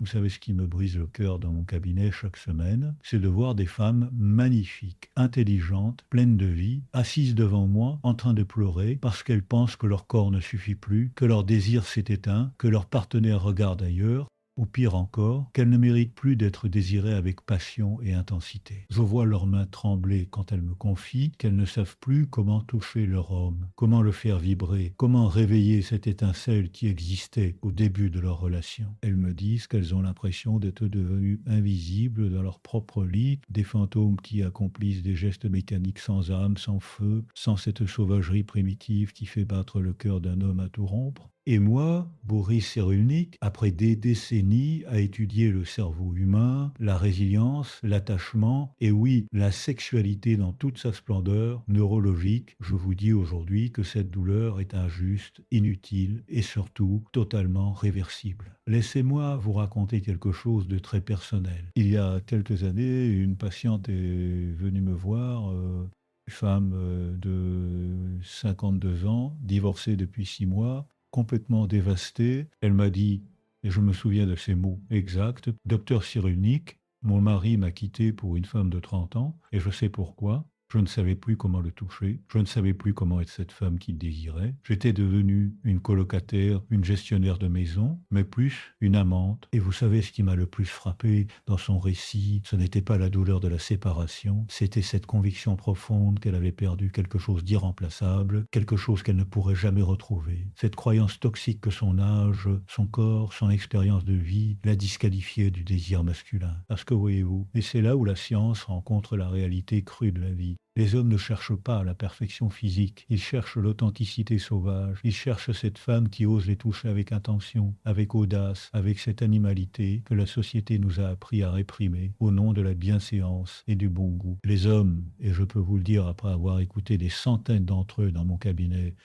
Vous savez ce qui me brise le cœur dans mon cabinet chaque semaine, c'est de voir des femmes magnifiques, intelligentes, pleines de vie, assises devant moi, en train de pleurer parce qu'elles pensent que leur corps ne suffit plus, que leur désir s'est éteint, que leur partenaire regarde ailleurs, ou pire encore, qu'elles ne méritent plus d'être désirées avec passion et intensité. Je vois leurs mains trembler quand elles me confient qu'elles ne savent plus comment toucher leur homme, comment le faire vibrer, comment réveiller cette étincelle qui existait au début de leur relation. Elles me disent qu'elles ont l'impression d'être devenues invisibles dans leur propre lit, des fantômes qui accomplissent des gestes mécaniques sans âme, sans feu, sans cette sauvagerie primitive qui fait battre le cœur d'un homme à tout rompre. Et moi, Boris Cyrulnik, après des décennies à étudier le cerveau humain, la résilience, l'attachement et oui, la sexualité dans toute sa splendeur neurologique, je vous dis aujourd'hui que cette douleur est injuste, inutile et surtout totalement réversible. Laissez-moi vous raconter quelque chose de très personnel. Il y a quelques années, une patiente est venue me voir, femme de 52 ans, divorcée depuis 6 mois, complètement dévastée. Elle m'a dit, et je me souviens de ces mots exacts, Docteur Cyrulnik, mon mari m'a quitté pour une femme de 30 ans, et je sais pourquoi. Je ne savais plus comment le toucher, je ne savais plus comment être cette femme qu'il désirait. J'étais devenu une colocataire, une gestionnaire de maison, mais plus une amante. Et vous savez ce qui m'a le plus frappé dans son récit, ce n'était pas la douleur de la séparation, c'était cette conviction profonde qu'elle avait perdu quelque chose d'irremplaçable, quelque chose qu'elle ne pourrait jamais retrouver. Cette croyance toxique que son âge, son corps, son expérience de vie la disqualifiaient du désir masculin. Parce que voyez-vous, et c'est là où la science rencontre la réalité crue de la vie. Les hommes ne cherchent pas la perfection physique, ils cherchent l'authenticité sauvage, ils cherchent cette femme qui ose les toucher avec intention, avec audace, avec cette animalité que la société nous a appris à réprimer au nom de la bienséance et du bon goût. Les hommes, et je peux vous le dire après avoir écouté des centaines d'entre eux dans mon cabinet,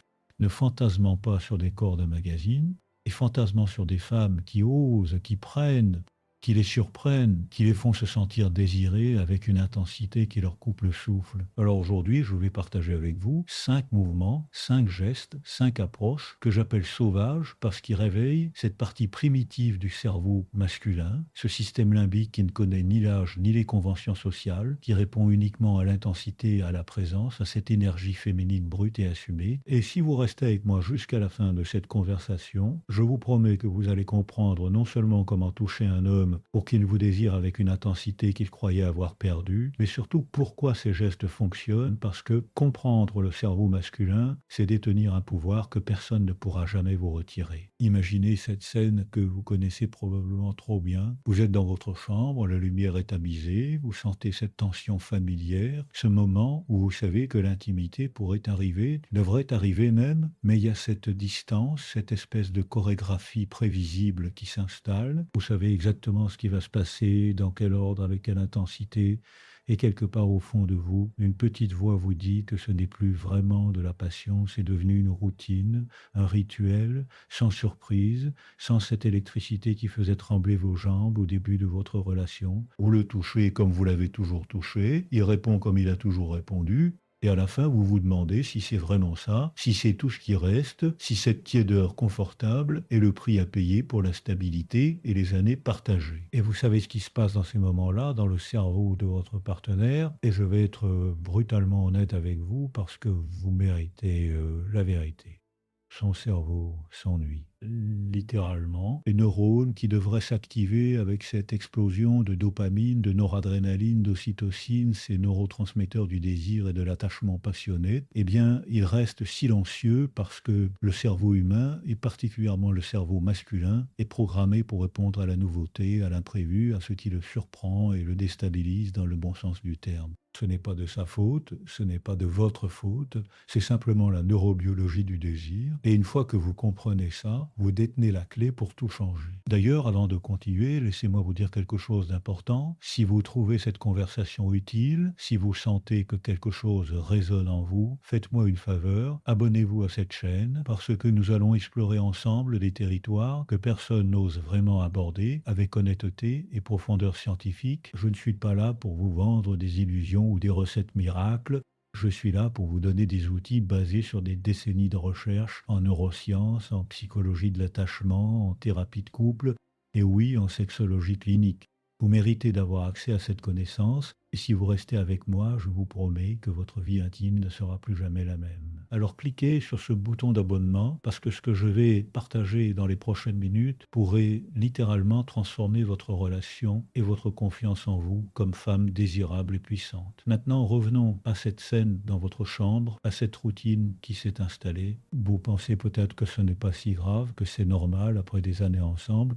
ne fantasment pas sur des corps de magazine, et fantasment sur des femmes qui osent, qui prennent, qui les surprennent, qui les font se sentir désirés avec une intensité qui leur coupe le souffle. Alors aujourd'hui, je vais partager avec vous 5 mouvements, 5 gestes, 5 approches que j'appelle sauvages parce qu'ils réveillent cette partie primitive du cerveau masculin, ce système limbique qui ne connaît ni l'âge ni les conventions sociales, qui répond uniquement à l'intensité, à la présence, à cette énergie féminine brute et assumée. Et si vous restez avec moi jusqu'à la fin de cette conversation, je vous promets que vous allez comprendre non seulement comment toucher un homme pour qu'il vous désire avec une intensité qu'il croyait avoir perdue, mais surtout pourquoi ces gestes fonctionnent, parce que comprendre le cerveau masculin, c'est détenir un pouvoir que personne ne pourra jamais vous retirer. Imaginez cette scène que vous connaissez probablement trop bien. Vous êtes dans votre chambre, la lumière est tamisée, vous sentez cette tension familière, ce moment où vous savez que l'intimité pourrait arriver, devrait arriver même, mais il y a cette distance, cette espèce de chorégraphie prévisible qui s'installe. Vous savez exactement ce qui va se passer, dans quel ordre, avec quelle intensité, et quelque part au fond de vous, une petite voix vous dit que ce n'est plus vraiment de la passion, c'est devenu une routine, un rituel, sans surprise, sans cette électricité qui faisait trembler vos jambes au début de votre relation. Vous le touchez comme vous l'avez toujours touché, il répond comme il a toujours répondu, et à la fin, vous vous demandez si c'est vraiment ça, si c'est tout ce qui reste, si cette tiédeur confortable est le prix à payer pour la stabilité et les années partagées. Et vous savez ce qui se passe dans ces moments-là, dans le cerveau de votre partenaire, et je vais être brutalement honnête avec vous parce que vous méritez la vérité. Son cerveau s'ennuie, littéralement. Les neurones qui devraient s'activer avec cette explosion de dopamine, de noradrénaline, d'ocytocine, ces neurotransmetteurs du désir et de l'attachement passionné, eh bien, ils restent silencieux parce que le cerveau humain, et particulièrement le cerveau masculin, est programmé pour répondre à la nouveauté, à l'imprévu, à ce qui le surprend et le déstabilise dans le bon sens du terme. Ce n'est pas de sa faute, ce n'est pas de votre faute, c'est simplement la neurobiologie du désir. Et une fois que vous comprenez ça, vous détenez la clé pour tout changer. D'ailleurs, avant de continuer, laissez-moi vous dire quelque chose d'important. Si vous trouvez cette conversation utile, si vous sentez que quelque chose résonne en vous, faites-moi une faveur, abonnez-vous à cette chaîne, parce que nous allons explorer ensemble des territoires que personne n'ose vraiment aborder avec honnêteté et profondeur scientifique. Je ne suis pas là pour vous vendre des illusions ou des recettes miracles. Je suis là pour vous donner des outils basés sur des décennies de recherche en neurosciences, en psychologie de l'attachement, en thérapie de couple, et oui en sexologie clinique. Vous méritez d'avoir accès à cette connaissance, et si vous restez avec moi, je vous promets que votre vie intime ne sera plus jamais la même. Alors cliquez sur ce bouton d'abonnement, parce que ce que je vais partager dans les prochaines minutes pourrait littéralement transformer votre relation et votre confiance en vous comme femme désirable et puissante. Maintenant, revenons à cette scène dans votre chambre, à cette routine qui s'est installée. Vous pensez peut-être que ce n'est pas si grave, que c'est normal après des années ensemble,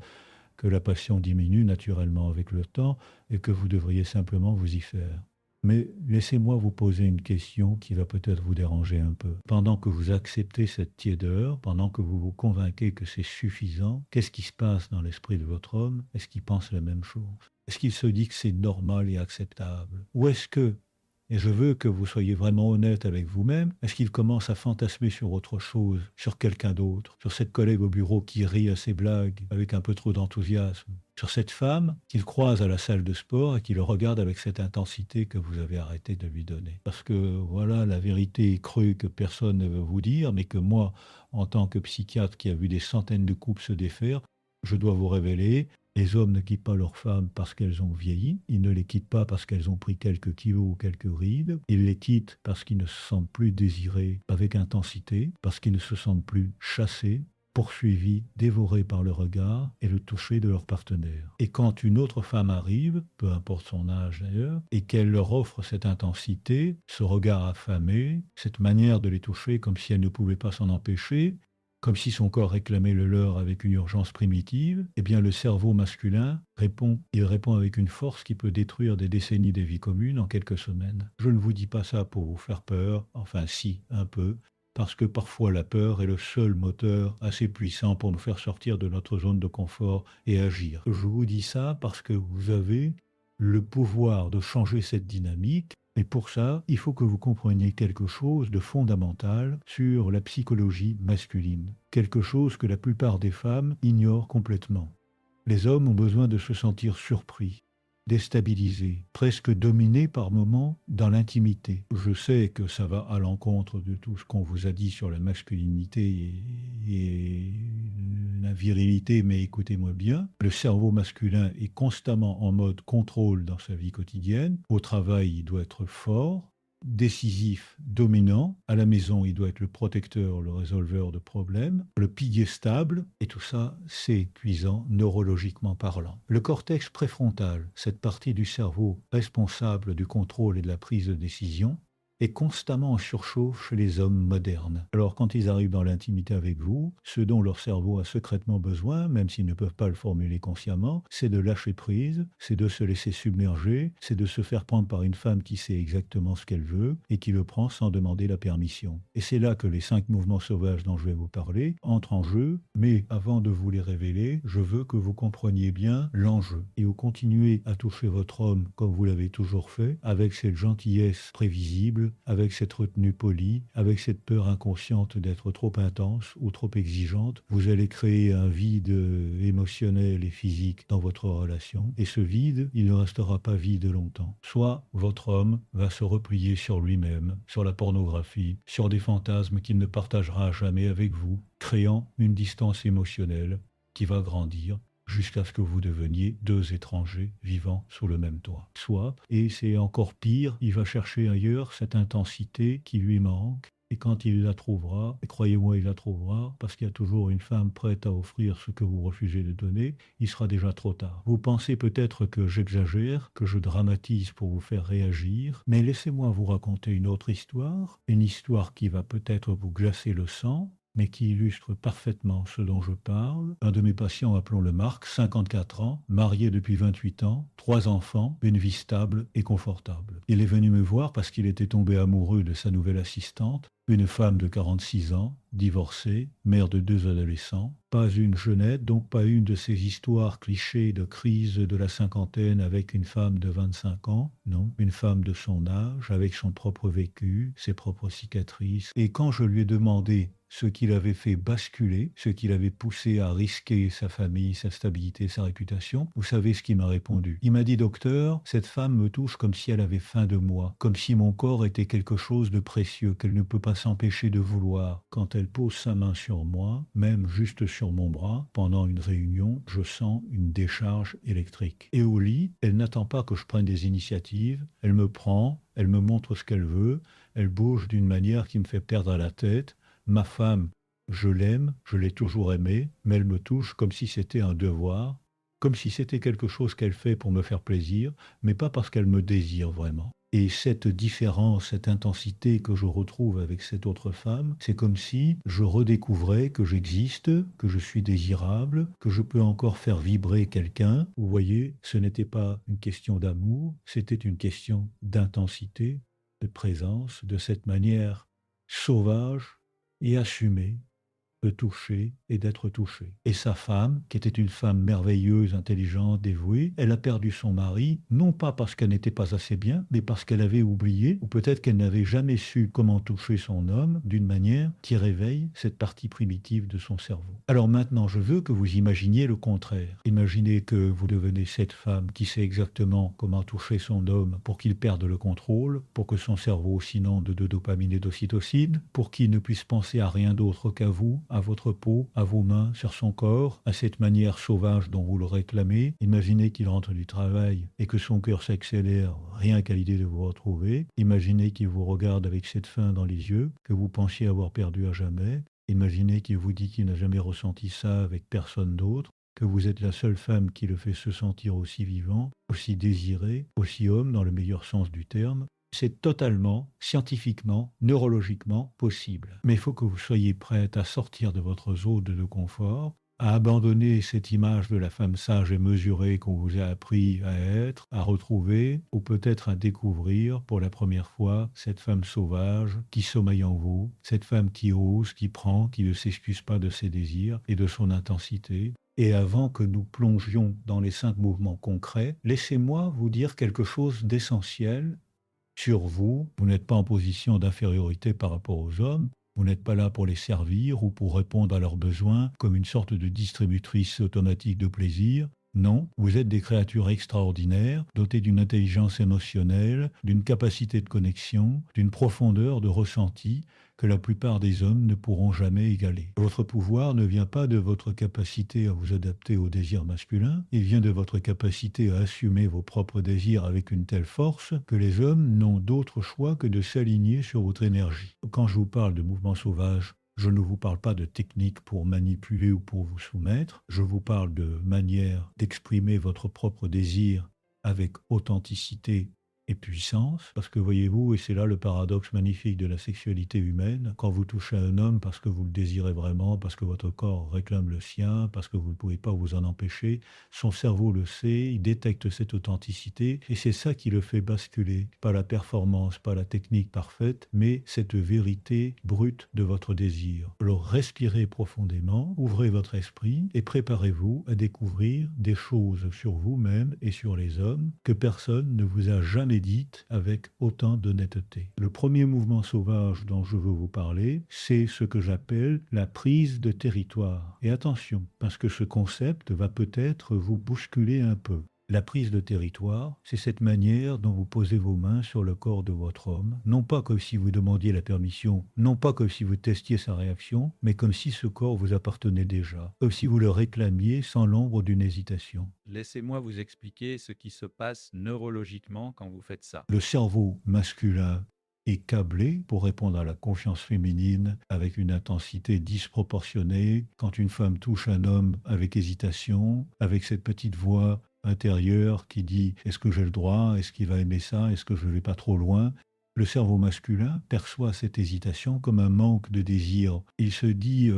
que la passion diminue naturellement avec le temps et que vous devriez simplement vous y faire. Mais laissez-moi vous poser une question qui va peut-être vous déranger un peu. Pendant que vous acceptez cette tiédeur, pendant que vous vous convainquez que c'est suffisant, qu'est-ce qui se passe dans l'esprit de votre homme? Est-ce qu'il pense la même chose? Est-ce qu'il se dit que c'est normal et acceptable? Ou est-ce que, et je veux que vous soyez vraiment honnête avec vous-même, est-ce qu'il commence à fantasmer sur autre chose, sur quelqu'un d'autre, sur cette collègue au bureau qui rit à ses blagues avec un peu trop d'enthousiasme, sur cette femme qu'il croise à la salle de sport et qui le regarde avec cette intensité que vous avez arrêté de lui donner? Parce que voilà la vérité crue que personne ne veut vous dire, mais que moi, en tant que psychiatre qui a vu des centaines de couples se défaire, je dois vous révéler. Les hommes ne quittent pas leurs femmes parce qu'elles ont vieilli, ils ne les quittent pas parce qu'elles ont pris quelques kilos ou quelques rides, ils les quittent parce qu'ils ne se sentent plus désirés avec intensité, parce qu'ils ne se sentent plus chassés, poursuivis, dévorés par le regard et le toucher de leur partenaire. Et quand une autre femme arrive, peu importe son âge d'ailleurs, et qu'elle leur offre cette intensité, ce regard affamé, cette manière de les toucher comme si elle ne pouvait pas s'en empêcher, comme si son corps réclamait le leur avec une urgence primitive, eh bien le cerveau masculin répond. Il répond avec une force qui peut détruire des décennies de vie commune en quelques semaines. Je ne vous dis pas ça pour vous faire peur, enfin si, un peu, parce que parfois la peur est le seul moteur assez puissant pour nous faire sortir de notre zone de confort et agir. Je vous dis ça parce que vous avez le pouvoir de changer cette dynamique. Et pour ça, il faut que vous compreniez quelque chose de fondamental sur la psychologie masculine. Quelque chose que la plupart des femmes ignorent complètement. Les hommes ont besoin de se sentir surpris, déstabilisés, presque dominés par moments dans l'intimité. Je sais que ça va à l'encontre de tout ce qu'on vous a dit sur la masculinité et la virilité, mais écoutez-moi bien, le cerveau masculin est constamment en mode contrôle dans sa vie quotidienne. Au travail, il doit être fort, décisif, dominant. À la maison, il doit être le protecteur, le résolveur de problèmes, le pilier stable, et tout ça, c'est épuisant neurologiquement parlant. Le cortex préfrontal, cette partie du cerveau responsable du contrôle et de la prise de décision, est constamment en surchauffe chez les hommes modernes. Alors quand ils arrivent dans l'intimité avec vous, ce dont leur cerveau a secrètement besoin, même s'ils ne peuvent pas le formuler consciemment, c'est de lâcher prise, c'est de se laisser submerger, c'est de se faire prendre par une femme qui sait exactement ce qu'elle veut et qui le prend sans demander la permission. Et c'est là que les 5 mouvements sauvages dont je vais vous parler entrent en jeu, mais avant de vous les révéler, je veux que vous compreniez bien l'enjeu. Et vous continuez à toucher votre homme comme vous l'avez toujours fait, avec cette gentillesse prévisible, avec cette retenue polie, avec cette peur inconsciente d'être trop intense ou trop exigeante, vous allez créer un vide émotionnel et physique dans votre relation. Et ce vide, il ne restera pas vide longtemps. Soit votre homme va se replier sur lui-même, sur la pornographie, sur des fantasmes qu'il ne partagera jamais avec vous, créant une distance émotionnelle qui va grandir jusqu'à ce que vous deveniez 2 étrangers vivant sous le même toit. Soit, et c'est encore pire, il va chercher ailleurs cette intensité qui lui manque, et quand il la trouvera, et croyez-moi, il la trouvera, parce qu'il y a toujours une femme prête à offrir ce que vous refusez de donner, il sera déjà trop tard. Vous pensez peut-être que j'exagère, que je dramatise pour vous faire réagir, mais laissez-moi vous raconter une autre histoire, une histoire qui va peut-être vous glacer le sang, mais qui illustre parfaitement ce dont je parle. Un de mes patients, appelons-le Marc, 54 ans, marié depuis 28 ans, 3 enfants, une vie stable et confortable. Il est venu me voir parce qu'il était tombé amoureux de sa nouvelle assistante, une femme de 46 ans, divorcée, mère de 2 adolescents, pas une jeunette, donc pas une de ces histoires clichés de crise de la cinquantaine avec une femme de 25 ans, non, une femme de son âge, avec son propre vécu, ses propres cicatrices. Et quand je lui ai demandé ce qui l'avait fait basculer, ce qui l'avait poussé à risquer sa famille, sa stabilité, sa réputation, vous savez ce qu'il m'a répondu. Il m'a dit: docteur, cette femme me touche comme si elle avait faim de moi, comme si mon corps était quelque chose de précieux qu'elle ne peut pas s'empêcher de vouloir quand elle pose sa main sur moi, même juste sur mon bras, pendant une réunion, je sens une décharge électrique. Et au lit, elle n'attend pas que je prenne des initiatives, elle me prend, elle me montre ce qu'elle veut, elle bouge d'une manière qui me fait perdre la tête. Ma femme, je l'aime, je l'ai toujours aimée, mais elle me touche comme si c'était un devoir, comme si c'était quelque chose qu'elle fait pour me faire plaisir, mais pas parce qu'elle me désire vraiment. Et cette différence, cette intensité que je retrouve avec cette autre femme, c'est comme si je redécouvrais que j'existe, que je suis désirable, que je peux encore faire vibrer quelqu'un. Vous voyez, ce n'était pas une question d'amour, c'était une question d'intensité, de présence, de cette manière sauvage et assumée de toucher et d'être touché. Et sa femme, qui était une femme merveilleuse, intelligente, dévouée, elle a perdu son mari, non pas parce qu'elle n'était pas assez bien, mais parce qu'elle avait oublié, ou peut-être qu'elle n'avait jamais su comment toucher son homme d'une manière qui réveille cette partie primitive de son cerveau. Alors maintenant, je veux que vous imaginiez le contraire. Imaginez que vous devenez cette femme qui sait exactement comment toucher son homme pour qu'il perde le contrôle, pour que son cerveau s'inonde de dopamine et d'ocytocine, pour qu'il ne puisse penser à rien d'autre qu'à vous, à votre peau, à vos mains, sur son corps, à cette manière sauvage dont vous le réclamez. Imaginez qu'il rentre du travail et que son cœur s'accélère rien qu'à l'idée de vous retrouver. Imaginez qu'il vous regarde avec cette faim dans les yeux que vous pensiez avoir perdu à jamais. Imaginez qu'il vous dit qu'il n'a jamais ressenti ça avec personne d'autre, que vous êtes la seule femme qui le fait se sentir aussi vivant, aussi désiré, aussi homme dans le meilleur sens du terme. C'est totalement, scientifiquement, neurologiquement possible. Mais il faut que vous soyez prête à sortir de votre zone de confort, à abandonner cette image de la femme sage et mesurée qu'on vous a appris à être, à retrouver, ou peut-être à découvrir pour la première fois cette femme sauvage qui sommeille en vous, cette femme qui ose, qui prend, qui ne s'excuse pas de ses désirs et de son intensité. Et avant que nous plongions dans les 5 mouvements concrets, laissez-moi vous dire quelque chose d'essentiel sur vous. Vous n'êtes pas en position d'infériorité par rapport aux hommes. Vous n'êtes pas là pour les servir ou pour répondre à leurs besoins comme une sorte de distributrice automatique de plaisir. Non, vous êtes des créatures extraordinaires, dotées d'une intelligence émotionnelle, d'une capacité de connexion, d'une profondeur de ressenti que la plupart des hommes ne pourront jamais égaler. Votre pouvoir ne vient pas de votre capacité à vous adapter au désir masculin, il vient de votre capacité à assumer vos propres désirs avec une telle force que les hommes n'ont d'autre choix que de s'aligner sur votre énergie. Quand je vous parle de mouvement sauvage, je ne vous parle pas de technique pour manipuler ou pour vous soumettre, je vous parle de manière d'exprimer votre propre désir avec authenticité et puissance, parce que voyez-vous, et c'est là le paradoxe magnifique de la sexualité humaine, quand vous touchez un homme parce que vous le désirez vraiment, parce que votre corps réclame le sien, parce que vous ne pouvez pas vous en empêcher, son cerveau le sait, il détecte cette authenticité, et c'est ça qui le fait basculer. Pas la performance, pas la technique parfaite, mais cette vérité brute de votre désir. Alors respirez profondément, ouvrez votre esprit, et préparez-vous à découvrir des choses sur vous-même et sur les hommes que personne ne vous a jamais dites avec autant d'honnêteté. Le premier mouvement sauvage dont je veux vous parler, c'est ce que j'appelle la prise de territoire. Et attention, parce que ce concept va peut-être vous bousculer un peu. La prise de territoire, c'est cette manière dont vous posez vos mains sur le corps de votre homme, non pas comme si vous demandiez la permission, non pas comme si vous testiez sa réaction, mais comme si ce corps vous appartenait déjà, comme si vous le réclamiez sans l'ombre d'une hésitation. Laissez-moi vous expliquer ce qui se passe neurologiquement quand vous faites ça. Le cerveau masculin est câblé pour répondre à la confiance féminine avec une intensité disproportionnée. Quand une femme touche un homme avec hésitation, avec cette petite voix intérieure qui dit « est-ce que j'ai le droit? Est-ce qu'il va aimer ça? Est-ce que je ne vais pas trop loin ?» Le cerveau masculin perçoit cette hésitation comme un manque de désir. Il se dit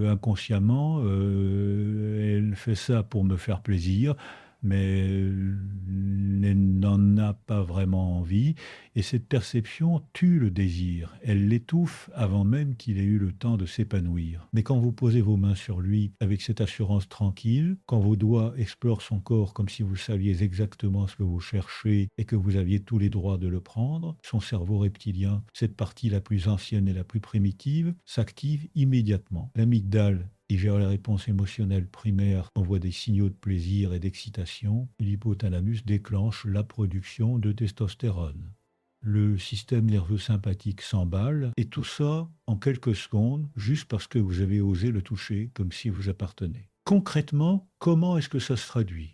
inconsciemment elle fait ça pour me faire plaisir », mais elle n'en a pas vraiment envie. Et cette perception tue le désir. Elle l'étouffe avant même qu'il ait eu le temps de s'épanouir. Mais quand vous posez vos mains sur lui avec cette assurance tranquille, quand vos doigts explorent son corps comme si vous saviez exactement ce que vous cherchez et que vous aviez tous les droits de le prendre, son cerveau reptilien, cette partie la plus ancienne et la plus primitive, s'active immédiatement. L'amygdale, qui gère les réponses émotionnelles primaires, envoie des signaux de plaisir et d'excitation. L'hypothalamus déclenche la production de testostérone. le système nerveux sympathique s'emballe, et tout ça en quelques secondes, juste parce que vous avez osé le toucher comme si vous appartenez. Concrètement, comment est-ce que ça se traduit?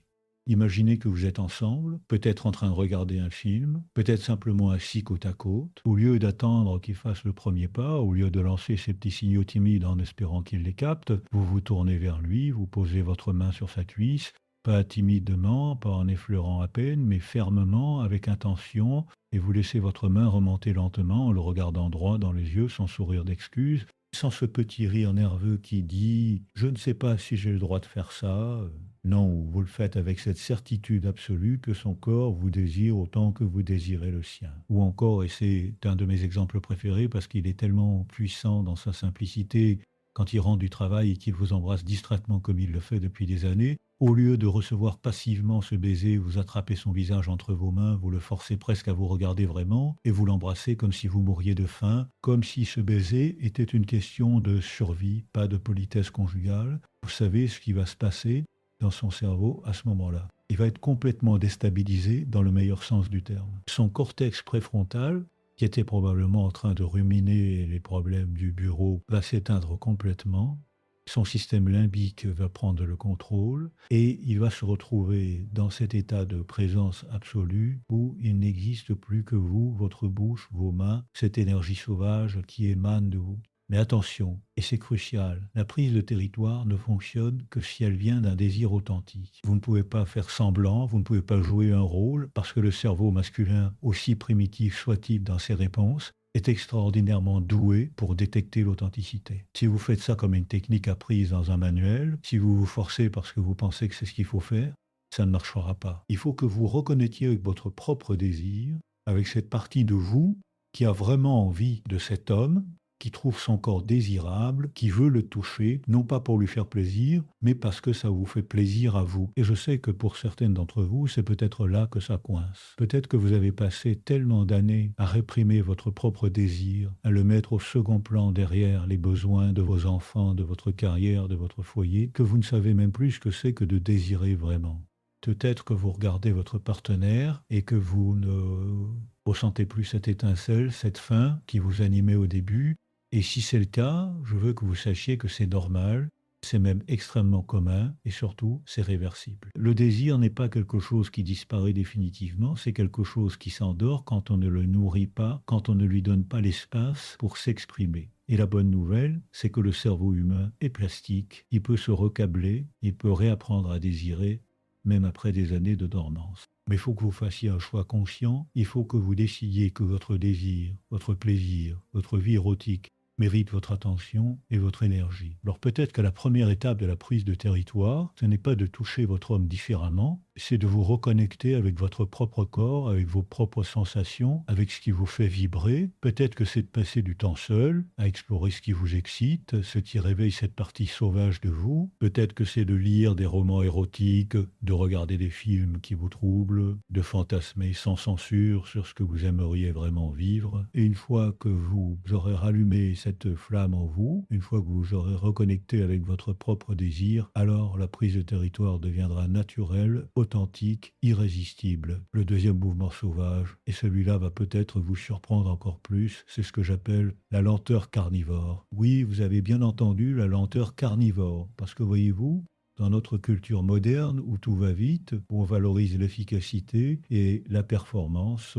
Imaginez que vous êtes ensemble, peut-être en train de regarder un film, peut-être simplement assis côte à côte. Au lieu d'attendre qu'il fasse le premier pas, au lieu de lancer ces petits signaux timides en espérant qu'il les capte, vous vous tournez vers lui, vous posez votre main sur sa cuisse, pas timidement, pas en effleurant à peine, mais fermement, avec intention, et vous laissez votre main remonter lentement en le regardant droit dans les yeux, sans sourire d'excuse, sans ce petit rire nerveux qui dit « Je ne sais pas si j'ai le droit de faire ça ». Non, vous le faites avec cette certitude absolue que son corps vous désire autant que vous désirez le sien. Ou encore, et c'est un de mes exemples préférés parce qu'il est tellement puissant dans sa simplicité, quand il rentre du travail et qu'il vous embrasse distraitement comme il le fait depuis des années, au lieu de recevoir passivement ce baiser, vous attrapez son visage entre vos mains, vous le forcez presque à vous regarder vraiment, et vous l'embrassez comme si vous mouriez de faim, comme si ce baiser était une question de survie, pas de politesse conjugale. Vous savez ce qui va se passer dans son cerveau à ce moment-là. Il va être complètement déstabilisé dans le meilleur sens du terme. Son cortex préfrontal, qui était probablement en train de ruminer les problèmes du bureau, va s'éteindre complètement. Son système limbique va prendre le contrôle et il va se retrouver dans cet état de présence absolue où il n'existe plus que vous, votre bouche, vos mains, cette énergie sauvage qui émane de vous. Mais attention, et c'est crucial, la prise de territoire ne fonctionne que si elle vient d'un désir authentique. Vous ne pouvez pas faire semblant, vous ne pouvez pas jouer un rôle, parce que le cerveau masculin, aussi primitif soit-il dans ses réponses, est extraordinairement doué pour détecter l'authenticité. Si vous faites ça comme une technique apprise dans un manuel, si vous vous forcez parce que vous pensez que c'est ce qu'il faut faire, ça ne marchera pas. Il faut que vous reconnectiez avec votre propre désir, avec cette partie de vous qui a vraiment envie de cet homme, qui trouve son corps désirable, qui veut le toucher, non pas pour lui faire plaisir, mais parce que ça vous fait plaisir à vous. Et je sais que pour certaines d'entre vous, c'est peut-être là que ça coince. Peut-être que vous avez passé tellement d'années à réprimer votre propre désir, à le mettre au second plan derrière les besoins de vos enfants, de votre carrière, de votre foyer, que vous ne savez même plus ce que c'est que de désirer vraiment. Peut-être que vous regardez votre partenaire et que vous ne ressentez plus cette étincelle, cette faim qui vous animait au début. Et si c'est le cas, je veux que vous sachiez que c'est normal, c'est même extrêmement commun et surtout, c'est réversible. Le désir n'est pas quelque chose qui disparaît définitivement, c'est quelque chose qui s'endort quand on ne le nourrit pas, quand on ne lui donne pas l'espace pour s'exprimer. Et la bonne nouvelle, c'est que le cerveau humain est plastique, il peut se recabler, il peut réapprendre à désirer, même après des années de dormance. Mais il faut que vous fassiez un choix conscient, il faut que vous décidiez que votre désir, votre plaisir, votre vie érotique mérite votre attention et votre énergie. Alors peut-être que la première étape de la prise de territoire, ce n'est pas de toucher votre homme différemment, c'est de vous reconnecter avec votre propre corps, avec vos propres sensations, avec ce qui vous fait vibrer. Peut-être que c'est de passer du temps seul, à explorer ce qui vous excite, ce qui réveille cette partie sauvage de vous. Peut-être que c'est de lire des romans érotiques, de regarder des films qui vous troublent, de fantasmer sans censure sur ce que vous aimeriez vraiment vivre. Et une fois que vous aurez rallumé cette flamme en vous, une fois que vous aurez reconnecté avec votre propre désir, alors la prise de territoire deviendra naturelle, authentique, irrésistible. Le deuxième mouvement sauvage, et celui-là va peut-être vous surprendre encore plus, c'est ce que j'appelle la lenteur carnivore. Oui, vous avez bien entendu, la lenteur carnivore, parce que voyez-vous, dans notre culture moderne où tout va vite, où on valorise l'efficacité et la performance,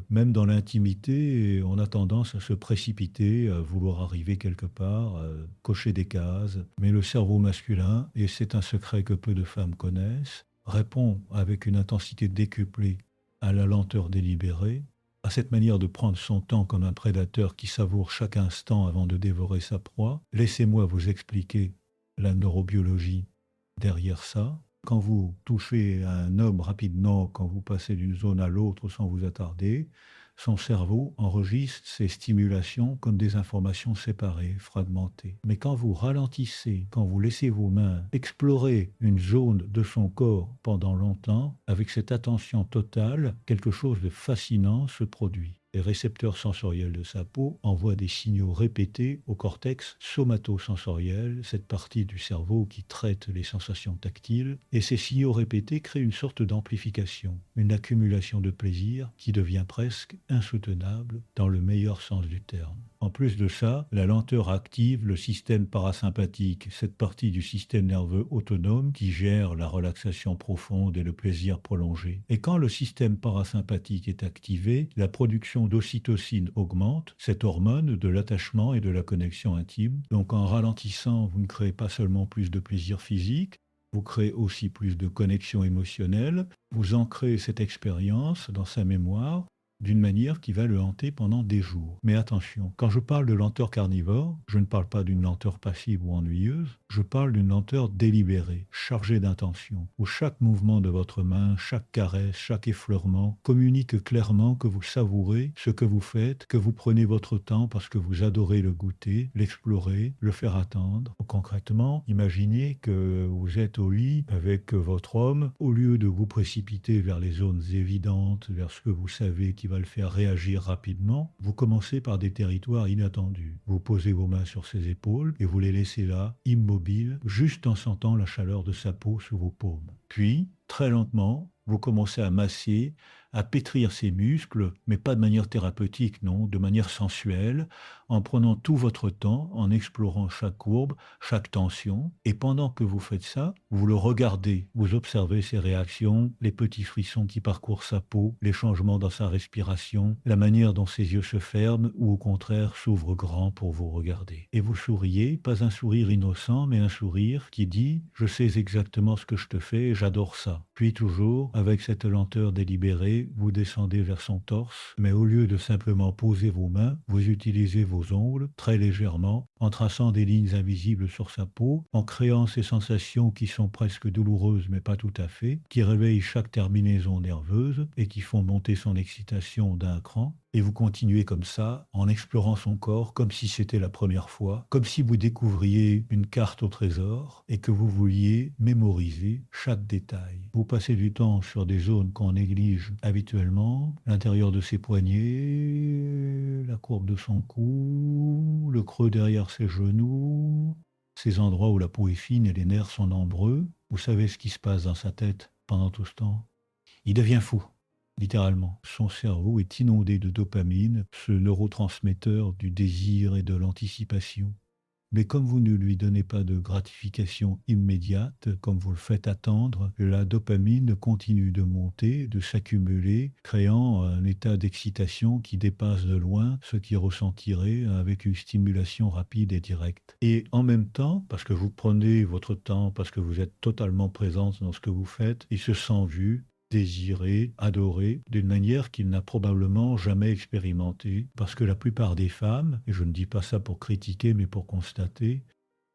même dans l'intimité, on a tendance à se précipiter, à vouloir arriver quelque part, à cocher des cases. Mais le cerveau masculin, et c'est un secret que peu de femmes connaissent, répond avec une intensité décuplée à la lenteur délibérée, à cette manière de prendre son temps comme un prédateur qui savoure chaque instant avant de dévorer sa proie. Laissez-moi vous expliquer la neurobiologie derrière ça. Quand vous touchez un homme rapidement, quand vous passez d'une zone à l'autre sans vous attarder, son cerveau enregistre ces stimulations comme des informations séparées, fragmentées. Mais quand vous ralentissez, quand vous laissez vos mains explorer une zone de son corps pendant longtemps, avec cette attention totale, quelque chose de fascinant se produit. Les récepteurs sensoriels de sa peau envoient des signaux répétés au cortex somatosensoriel, cette partie du cerveau qui traite les sensations tactiles, et ces signaux répétés créent une sorte d'amplification, une accumulation de plaisir qui devient presque insoutenable dans le meilleur sens du terme. En plus de ça, la lenteur active le système parasympathique, cette partie du système nerveux autonome qui gère la relaxation profonde et le plaisir prolongé. Et quand le système parasympathique est activé, la production d'ocytocine augmente, cette hormone de l'attachement et de la connexion intime. Donc en ralentissant, vous ne créez pas seulement plus de plaisir physique, vous créez aussi plus de connexion émotionnelle, vous ancrez cette expérience dans sa mémoire d'une manière qui va le hanter pendant des jours. Mais attention, quand je parle de lenteur carnivore, je ne parle pas d'une lenteur passive ou ennuyeuse, je parle d'une lenteur délibérée, chargée d'intention, où chaque mouvement de votre main, chaque caresse, chaque effleurement communique clairement que vous savourez ce que vous faites, que vous prenez votre temps parce que vous adorez le goûter, l'explorer, le faire attendre. Concrètement, imaginez que vous êtes au lit avec votre homme, au lieu de vous précipiter vers les zones évidentes, vers ce que vous savez qui va le faire réagir rapidement, vous commencez par des territoires inattendus. Vous posez vos mains sur ses épaules et vous les laissez là, immobiles, juste en sentant la chaleur de sa peau sous vos paumes. Puis, très lentement, vous commencez à masser, à pétrir ses muscles, mais pas de manière thérapeutique, non, de manière sensuelle, en prenant tout votre temps, en explorant chaque courbe, chaque tension. Et pendant que vous faites ça, vous le regardez, vous observez ses réactions, les petits frissons qui parcourent sa peau, les changements dans sa respiration, la manière dont ses yeux se ferment ou au contraire s'ouvrent grands pour vous regarder. Et vous souriez, pas un sourire innocent, mais un sourire qui dit « Je sais exactement ce que je te fais et j'adore ça ». Puis toujours, avec cette lenteur délibérée, vous descendez vers son torse, mais au lieu de simplement poser vos mains, vous utilisez vos ongles très légèrement, en traçant des lignes invisibles sur sa peau, en créant ces sensations qui sont presque douloureuses mais pas tout à fait, qui réveillent chaque terminaison nerveuse et qui font monter son excitation d'un cran. Et vous continuez comme ça, en explorant son corps comme si c'était la première fois, comme si vous découvriez une carte au trésor et que vous vouliez mémoriser chaque détail. Vous passez du temps sur des zones qu'on néglige habituellement, l'intérieur de ses poignets, la courbe de son cou, le creux derrière ses genoux, ces endroits où la peau est fine et les nerfs sont nombreux. Vous savez ce qui se passe dans sa tête pendant tout ce temps. Il devient fou. Littéralement, son cerveau est inondé de dopamine, ce neurotransmetteur du désir et de l'anticipation. Mais comme vous ne lui donnez pas de gratification immédiate, comme vous le faites attendre, la dopamine continue de monter, de s'accumuler, créant un état d'excitation qui dépasse de loin ce qu'il ressentirait avec une stimulation rapide et directe. Et en même temps, parce que vous prenez votre temps, parce que vous êtes totalement présente dans ce que vous faites, il se sent vu, désiré, adoré, d'une manière qu'il n'a probablement jamais expérimentée, parce que la plupart des femmes, et je ne dis pas ça pour critiquer mais pour constater,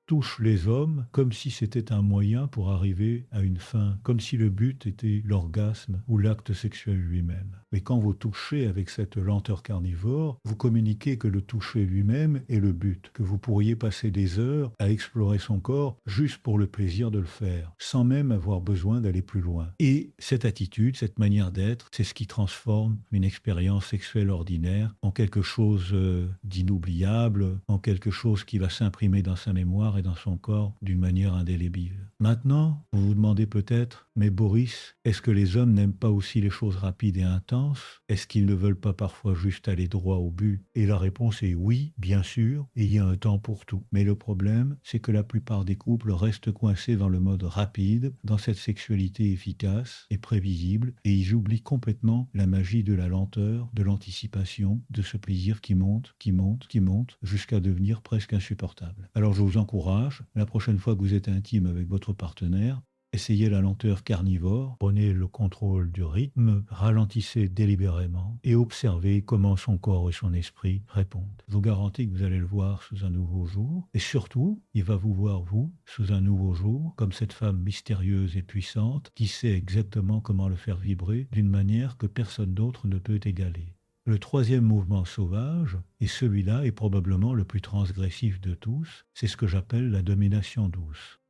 touchent les hommes comme si c'était un moyen pour arriver à une fin, comme si le but était l'orgasme ou l'acte sexuel lui-même. Mais quand vous touchez avec cette lenteur carnivore, vous communiquez que le toucher lui-même est le but, que vous pourriez passer des heures à explorer son corps juste pour le plaisir de le faire, sans même avoir besoin d'aller plus loin. Et cette attitude, cette manière d'être, c'est ce qui transforme une expérience sexuelle ordinaire en quelque chose d'inoubliable, en quelque chose qui va s'imprimer dans sa mémoire et dans son corps d'une manière indélébile. Maintenant, vous vous demandez peut-être, mais Boris, est-ce que les hommes n'aiment pas aussi les choses rapides et intenses? Est-ce qu'ils ne veulent pas parfois juste aller droit au but? Et la réponse est oui, bien sûr, et il y a un temps pour tout. Mais le problème, c'est que la plupart des couples restent coincés dans le mode rapide, dans cette sexualité efficace et prévisible, et ils oublient complètement la magie de la lenteur, de l'anticipation, de ce plaisir qui monte, qui monte, qui monte, jusqu'à devenir presque insupportable. Alors je vous encourage, la prochaine fois que vous êtes intime avec votre partenaire, essayez la lenteur carnivore, prenez le contrôle du rythme, ralentissez délibérément et observez comment son corps et son esprit répondent. Je vous garantis que vous allez le voir sous un nouveau jour et surtout, il va vous voir vous sous un nouveau jour comme cette femme mystérieuse et puissante qui sait exactement comment le faire vibrer d'une manière que personne d'autre ne peut égaler. Le troisième mouvement sauvage, et celui-là est probablement le plus transgressif de tous, c'est ce que j'appelle la domination douce.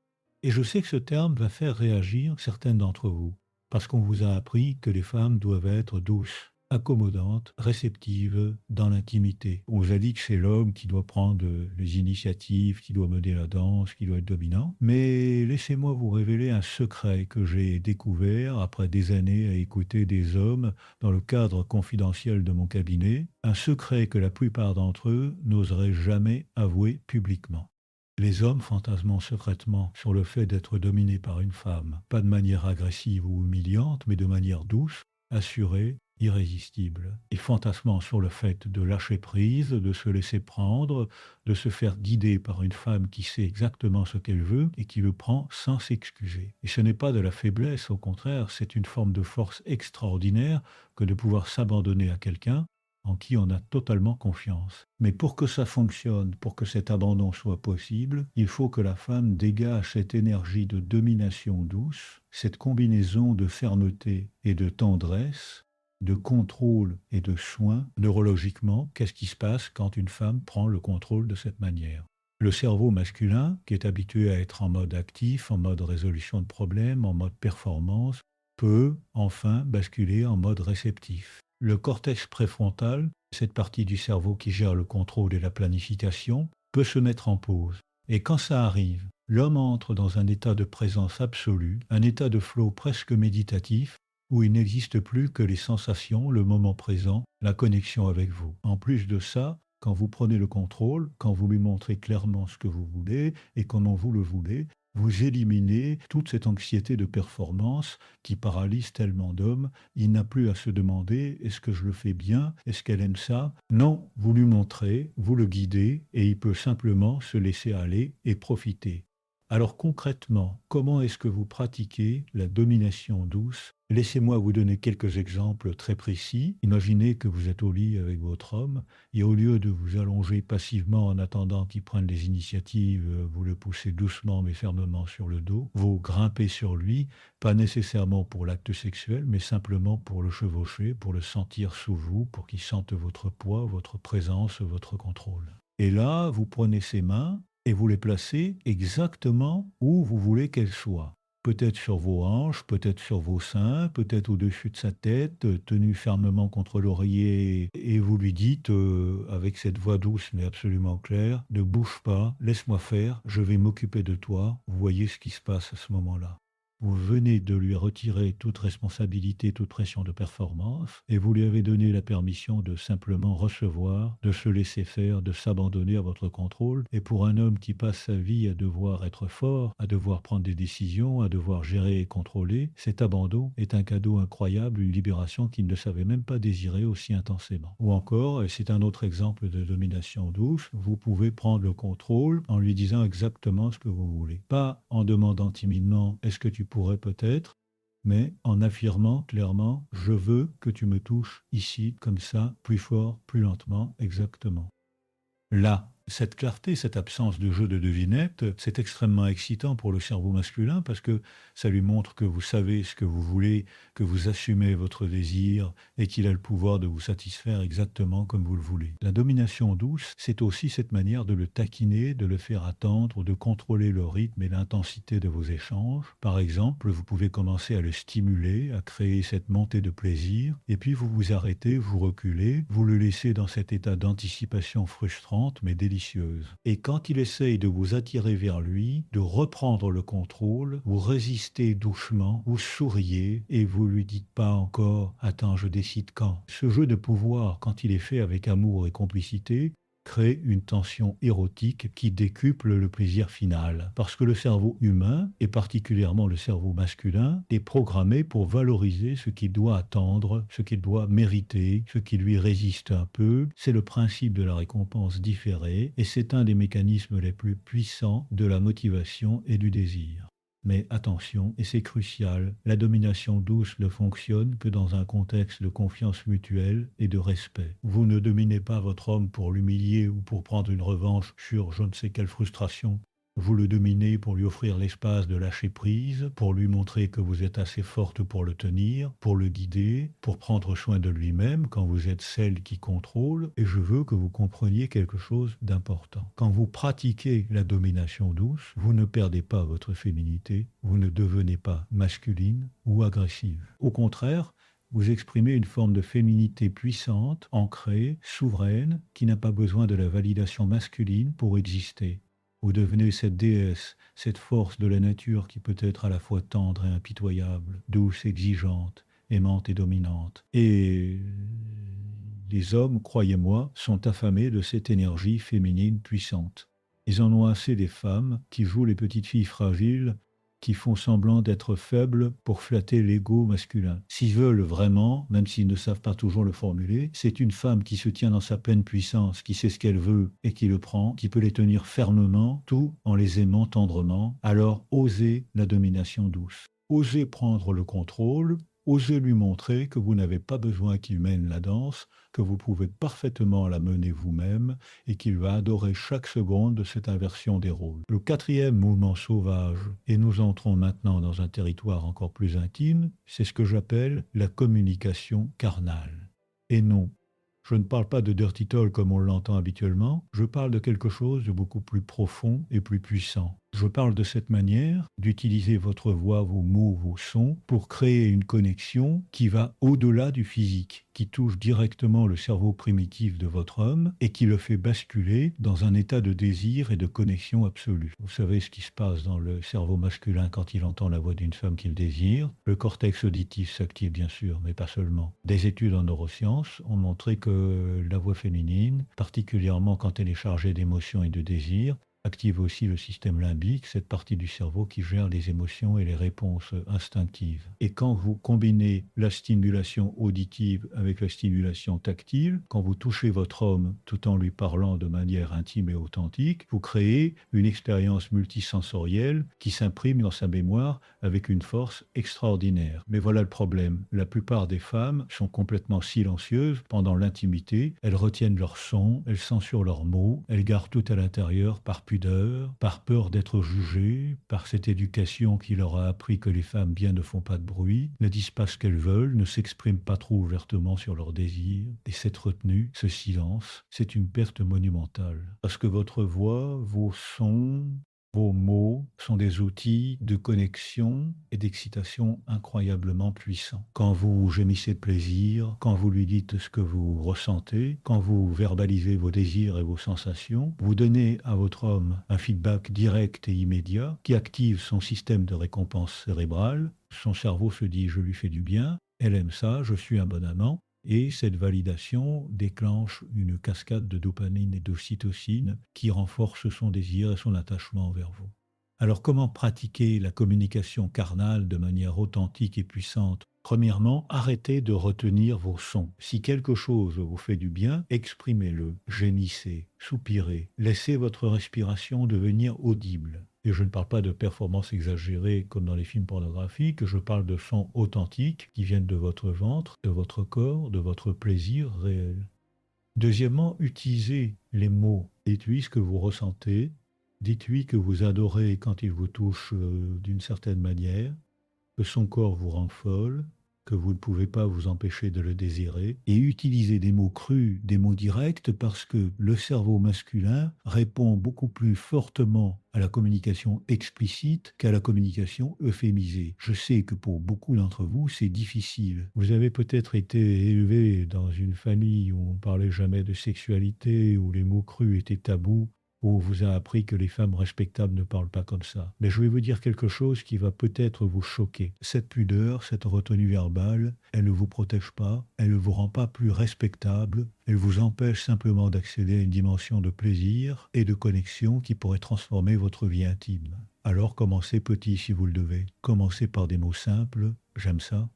Et je sais que ce terme va faire réagir certaines d'entre vous, parce qu'on vous a appris que les femmes doivent être douces. accommodante, réceptive dans l'intimité. On vous a dit que c'est l'homme qui doit prendre les initiatives, qui doit mener la danse, qui doit être dominant. Mais laissez-moi vous révéler un secret que j'ai découvert après des années à écouter des hommes dans le cadre confidentiel de mon cabinet. Un secret que la plupart d'entre eux n'oseraient jamais avouer publiquement. Les hommes fantasmant secrètement sur le fait d'être dominés par une femme, pas de manière agressive ou humiliante, mais de manière douce, assurée, irrésistible. Et fantasmant sur le fait de lâcher prise, de se laisser prendre, de se faire guider par une femme qui sait exactement ce qu'elle veut et qui le prend sans s'excuser. Et ce n'est pas de la faiblesse, au contraire, c'est une forme de force extraordinaire que de pouvoir s'abandonner à quelqu'un en qui on a totalement confiance. Mais pour que ça fonctionne, pour que cet abandon soit possible, il faut que la femme dégage cette énergie de domination douce, cette combinaison de fermeté et de tendresse, de contrôle et de soin. Neurologiquement, qu'est-ce qui se passe quand une femme prend le contrôle de cette manière? Le cerveau masculin, qui est habitué à être en mode actif, en mode résolution de problèmes, en mode performance, peut enfin basculer en mode réceptif. Le cortex préfrontal, cette partie du cerveau qui gère le contrôle et la planification, peut se mettre en pause. Et quand ça arrive, l'homme entre dans un état de présence absolue, un état de flow presque méditatif, où il n'existe plus que les sensations, le moment présent, la connexion avec vous. En plus de ça, quand vous prenez le contrôle, quand vous lui montrez clairement ce que vous voulez et comment vous le voulez, vous éliminez toute cette anxiété de performance qui paralyse tellement d'hommes. Il n'a plus à se demander est-ce que je le fais bien, est-ce qu'elle aime ça? Non, vous lui montrez, vous le guidez et il peut simplement se laisser aller et profiter. Alors concrètement, comment est-ce que vous pratiquez la domination douce? Laissez-moi vous donner quelques exemples très précis. Imaginez que vous êtes au lit avec votre homme et au lieu de vous allonger passivement en attendant qu'il prenne les initiatives, vous le poussez doucement mais fermement sur le dos, vous grimpez sur lui, pas nécessairement pour l'acte sexuel, mais simplement pour le chevaucher, pour le sentir sous vous, pour qu'il sente votre poids, votre présence, votre contrôle. Et là, vous prenez ses mains et vous les placez exactement où vous voulez qu'elles soient. Peut-être sur vos hanches, peut-être sur vos seins, peut-être au-dessus de sa tête, tenu fermement contre l'oreiller, et vous lui dites, avec cette voix douce mais absolument claire, ne bouge pas, laisse-moi faire, je vais m'occuper de toi, vous voyez ce qui se passe à ce moment-là. Vous venez de lui retirer toute responsabilité, toute pression de performance, et vous lui avez donné la permission de simplement recevoir, de se laisser faire, de s'abandonner à votre contrôle. Et pour un homme qui passe sa vie à devoir être fort, à devoir prendre des décisions, à devoir gérer et contrôler, cet abandon est un cadeau incroyable, une libération qu'il ne savait même pas désirer aussi intensément. Ou encore, et c'est un autre exemple de domination douce, vous pouvez prendre le contrôle en lui disant exactement ce que vous voulez. Pas en demandant timidement est-ce que tu pourrais peut-être, mais en affirmant clairement je veux que tu me touches ici, comme ça, plus fort, plus lentement, exactement. Là, cette clarté, cette absence de jeu de devinette, c'est extrêmement excitant pour le cerveau masculin parce que ça lui montre que vous savez ce que vous voulez, que vous assumez votre désir et qu'il a le pouvoir de vous satisfaire exactement comme vous le voulez. La domination douce, c'est aussi cette manière de le taquiner, de le faire attendre, de contrôler le rythme et l'intensité de vos échanges. Par exemple, vous pouvez commencer à le stimuler, à créer cette montée de plaisir, et puis vous vous arrêtez, vous reculez, vous le laissez dans cet état d'anticipation frustrante mais délicieuse. Et quand il essaye de vous attirer vers lui, de reprendre le contrôle, vous résistez doucement, vous souriez et vous lui dites pas encore «Attends, je décide quand». Ce jeu de pouvoir, quand il est fait avec amour et complicité, crée une tension érotique qui décuple le plaisir final. Parce que le cerveau humain, et particulièrement le cerveau masculin, est programmé pour valoriser ce qu'il doit attendre, ce qu'il doit mériter, ce qui lui résiste un peu. C'est le principe de la récompense différée et c'est un des mécanismes les plus puissants de la motivation et du désir. Mais attention, et c'est crucial, la domination douce ne fonctionne que dans un contexte de confiance mutuelle et de respect. Vous ne dominez pas votre homme pour l'humilier ou pour prendre une revanche sur je ne sais quelle frustration. Vous le dominez pour lui offrir l'espace de lâcher prise, pour lui montrer que vous êtes assez forte pour le tenir, pour le guider, pour prendre soin de lui-même quand vous êtes celle qui contrôle. Et je veux que vous compreniez quelque chose d'important. Quand vous pratiquez la domination douce, vous ne perdez pas votre féminité, vous ne devenez pas masculine ou agressive. Au contraire, Vous exprimez une forme de féminité puissante, ancrée, souveraine, qui n'a pas besoin de la validation masculine pour exister. Vous devenez cette déesse, cette force de la nature qui peut être à la fois tendre et impitoyable, douce, exigeante, aimante et dominante. Et les hommes, croyez-moi, sont affamés de cette énergie féminine puissante. Ils en ont assez des femmes qui jouent les petites filles fragiles, qui font semblant d'être faibles pour flatter l'ego masculin. S'ils veulent vraiment, même s'ils ne savent pas toujours le formuler, c'est une femme qui se tient dans sa pleine puissance, qui sait ce qu'elle veut et qui le prend, qui peut les tenir fermement, tout en les aimant tendrement. Alors osez la domination douce. Osez prendre le contrôle, osez lui montrer que vous n'avez pas besoin qu'il mène la danse, que vous pouvez parfaitement la mener vous-même et qu'il va adorer chaque seconde de cette inversion des rôles. Le quatrième mouvement sauvage, et nous entrons maintenant dans un territoire encore plus intime, c'est ce que j'appelle la communication carnale. Et non, je ne parle pas de dirty talk comme on l'entend habituellement, je parle de quelque chose de beaucoup plus profond et plus puissant. Je parle de cette manière d'utiliser votre voix, vos mots, vos sons pour créer une connexion qui va au-delà du physique, qui touche directement le cerveau primitif de votre homme et qui le fait basculer dans un état de désir et de connexion absolue. Vous savez ce qui se passe dans le cerveau masculin quand il entend la voix d'une femme qu'il désire. Le cortex auditif s'active bien sûr, mais pas seulement. Des études en neurosciences ont montré que la voix féminine, particulièrement quand elle est chargée d'émotions et de désirs, active aussi le système limbique, cette partie du cerveau qui gère les émotions et les réponses instinctives. Et quand vous combinez la stimulation auditive avec la stimulation tactile, quand vous touchez votre homme tout en lui parlant de manière intime et authentique, vous créez une expérience multisensorielle qui s'imprime dans sa mémoire avec une force extraordinaire. Mais voilà le problème. La plupart des femmes sont complètement silencieuses pendant l'intimité. Elles retiennent leur son, elles censurent leurs mots, elles gardent tout à l'intérieur par pudeur, par peur d'être jugées, par cette éducation qui leur a appris que les femmes bien ne font pas de bruit, ne disent pas ce qu'elles veulent, ne s'expriment pas trop ouvertement sur leurs désirs. Et cette retenue, ce silence, c'est une perte monumentale. Parce que votre voix, vos sons, vos mots sont des outils de connexion et d'excitation incroyablement puissants. Quand vous gémissez de plaisir, quand vous lui dites ce que vous ressentez, quand vous verbalisez vos désirs et vos sensations, vous donnez à votre homme un feedback direct et immédiat qui active son système de récompense cérébrale. Son cerveau se dit « je lui fais du bien », elle aime ça, je suis un bon amant. Et cette validation déclenche une cascade de dopamine et d'ocytocine qui renforce son désir et son attachement envers vous. Alors comment pratiquer la communication carnale de manière authentique et puissante? Premièrement, arrêtez de retenir vos sons. Si quelque chose vous fait du bien, exprimez-le, gémissez, soupirez, laissez votre respiration devenir audible. Et je ne parle pas de performances exagérées comme dans les films pornographiques, je parle de sons authentiques qui viennent de votre ventre, de votre corps, de votre plaisir réel. Deuxièmement, utilisez les mots. Dites-lui ce que vous ressentez, dites-lui que vous adorez quand il vous touche d'une certaine manière, que son corps vous rend folle, que vous ne pouvez pas vous empêcher de le désirer, et utilisez des mots crus, des mots directs, parce que le cerveau masculin répond beaucoup plus fortement à la communication explicite qu'à la communication euphémisée. Je sais que pour beaucoup d'entre vous, c'est difficile. Vous avez peut-être été élevé dans une famille où on ne parlait jamais de sexualité, où les mots crus étaient tabous, où on vous a appris que les femmes respectables ne parlent pas comme ça. Mais je vais vous dire quelque chose qui va peut-être vous choquer. Cette pudeur, cette retenue verbale, elle ne vous protège pas, elle ne vous rend pas plus respectable, elle vous empêche simplement d'accéder à une dimension de plaisir et de connexion qui pourrait transformer votre vie intime. Alors commencez petit si vous le devez. Commencez par des mots simples, j'aime ça.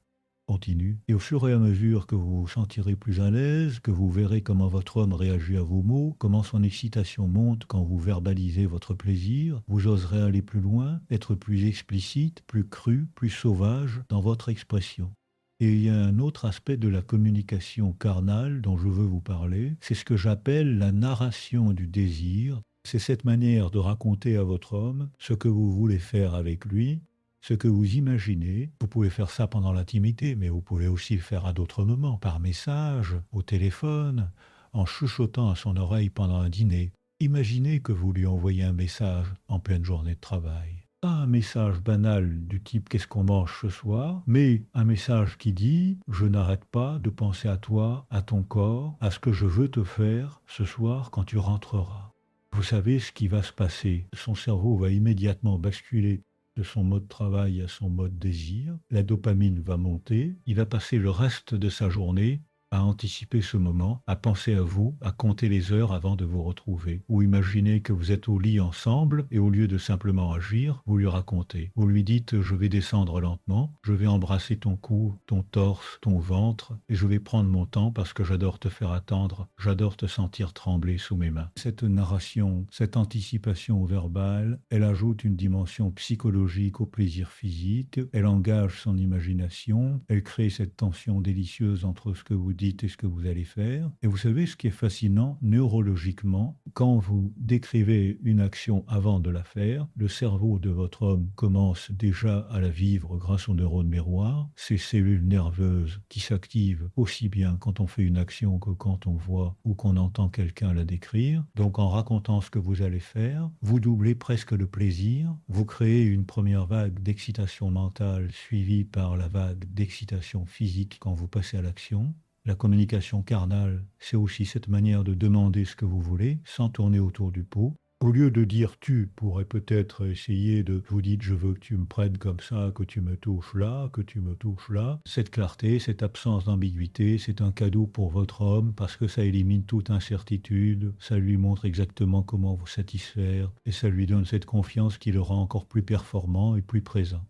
Continue. Et au fur et à mesure que vous vous sentirez plus à l'aise, que vous verrez comment votre homme réagit à vos mots, comment son excitation monte quand vous verbalisez votre plaisir, vous oserez aller plus loin, être plus explicite, plus cru, plus sauvage dans votre expression. Et il y a un autre aspect de la communication carnale dont je veux vous parler, c'est ce que j'appelle la narration du désir. C'est cette manière de raconter à votre homme ce que vous voulez faire avec lui, ce que vous imaginez. Vous pouvez faire ça pendant l'intimité, mais vous pouvez aussi le faire à d'autres moments, par message, au téléphone, en chuchotant à son oreille pendant un dîner. Imaginez que vous lui envoyez un message en pleine journée de travail. Pas un message banal du type «Qu'est-ce qu'on mange ce soir?», mais un message qui dit «Je n'arrête pas de penser à toi, à ton corps, à ce que je veux te faire ce soir quand tu rentreras». Vous savez ce qui va se passer. Son cerveau va immédiatement basculer de son mode travail à son mode désir. La dopamine va monter. Il va passer le reste de sa journée à anticiper ce moment, à penser à vous, à compter les heures avant de vous retrouver. Ou imaginez que vous êtes au lit ensemble et au lieu de simplement agir, vous lui racontez. Vous lui dites: je vais descendre lentement, je vais embrasser ton cou, ton torse, ton ventre et je vais prendre mon temps parce que j'adore te faire attendre, j'adore te sentir trembler sous mes mains. Cette narration, cette anticipation verbale, elle ajoute une dimension psychologique au plaisir physique, elle engage son imagination, elle crée cette tension délicieuse entre ce que vous dites et ce que vous allez faire. Et vous savez ce qui est fascinant neurologiquement, quand vous décrivez une action avant de la faire, le cerveau de votre homme commence déjà à la vivre grâce aux neurones miroirs, ces cellules nerveuses qui s'activent aussi bien quand on fait une action que quand on voit ou qu'on entend quelqu'un la décrire. Donc en racontant ce que vous allez faire, vous doublez presque le plaisir, vous créez une première vague d'excitation mentale suivie par la vague d'excitation physique quand vous passez à l'action. La communication carnale, c'est aussi cette manière de demander ce que vous voulez, sans tourner autour du pot. Au lieu de dire tu, pourrait peut-être essayer de vous dire je veux que tu me prennes comme ça, que tu me touches là, que tu me touches là. Cette clarté, cette absence d'ambiguïté, c'est un cadeau pour votre homme parce que ça élimine toute incertitude, ça lui montre exactement comment vous satisfaire et ça lui donne cette confiance qui le rend encore plus performant et plus présent.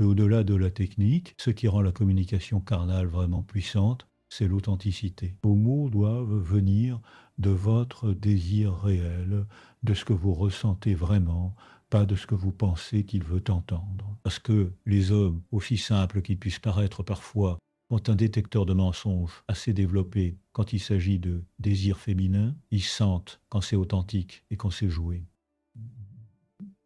Et au-delà de la technique, ce qui rend la communication carnale vraiment puissante, c'est l'authenticité. Vos mots doivent venir de votre désir réel, de ce que vous ressentez vraiment, pas de ce que vous pensez qu'il veut entendre. Parce que les hommes, aussi simples qu'ils puissent paraître parfois, ont un détecteur de mensonges assez développé quand il s'agit de désir féminin. Ils sentent quand c'est authentique et quand c'est joué.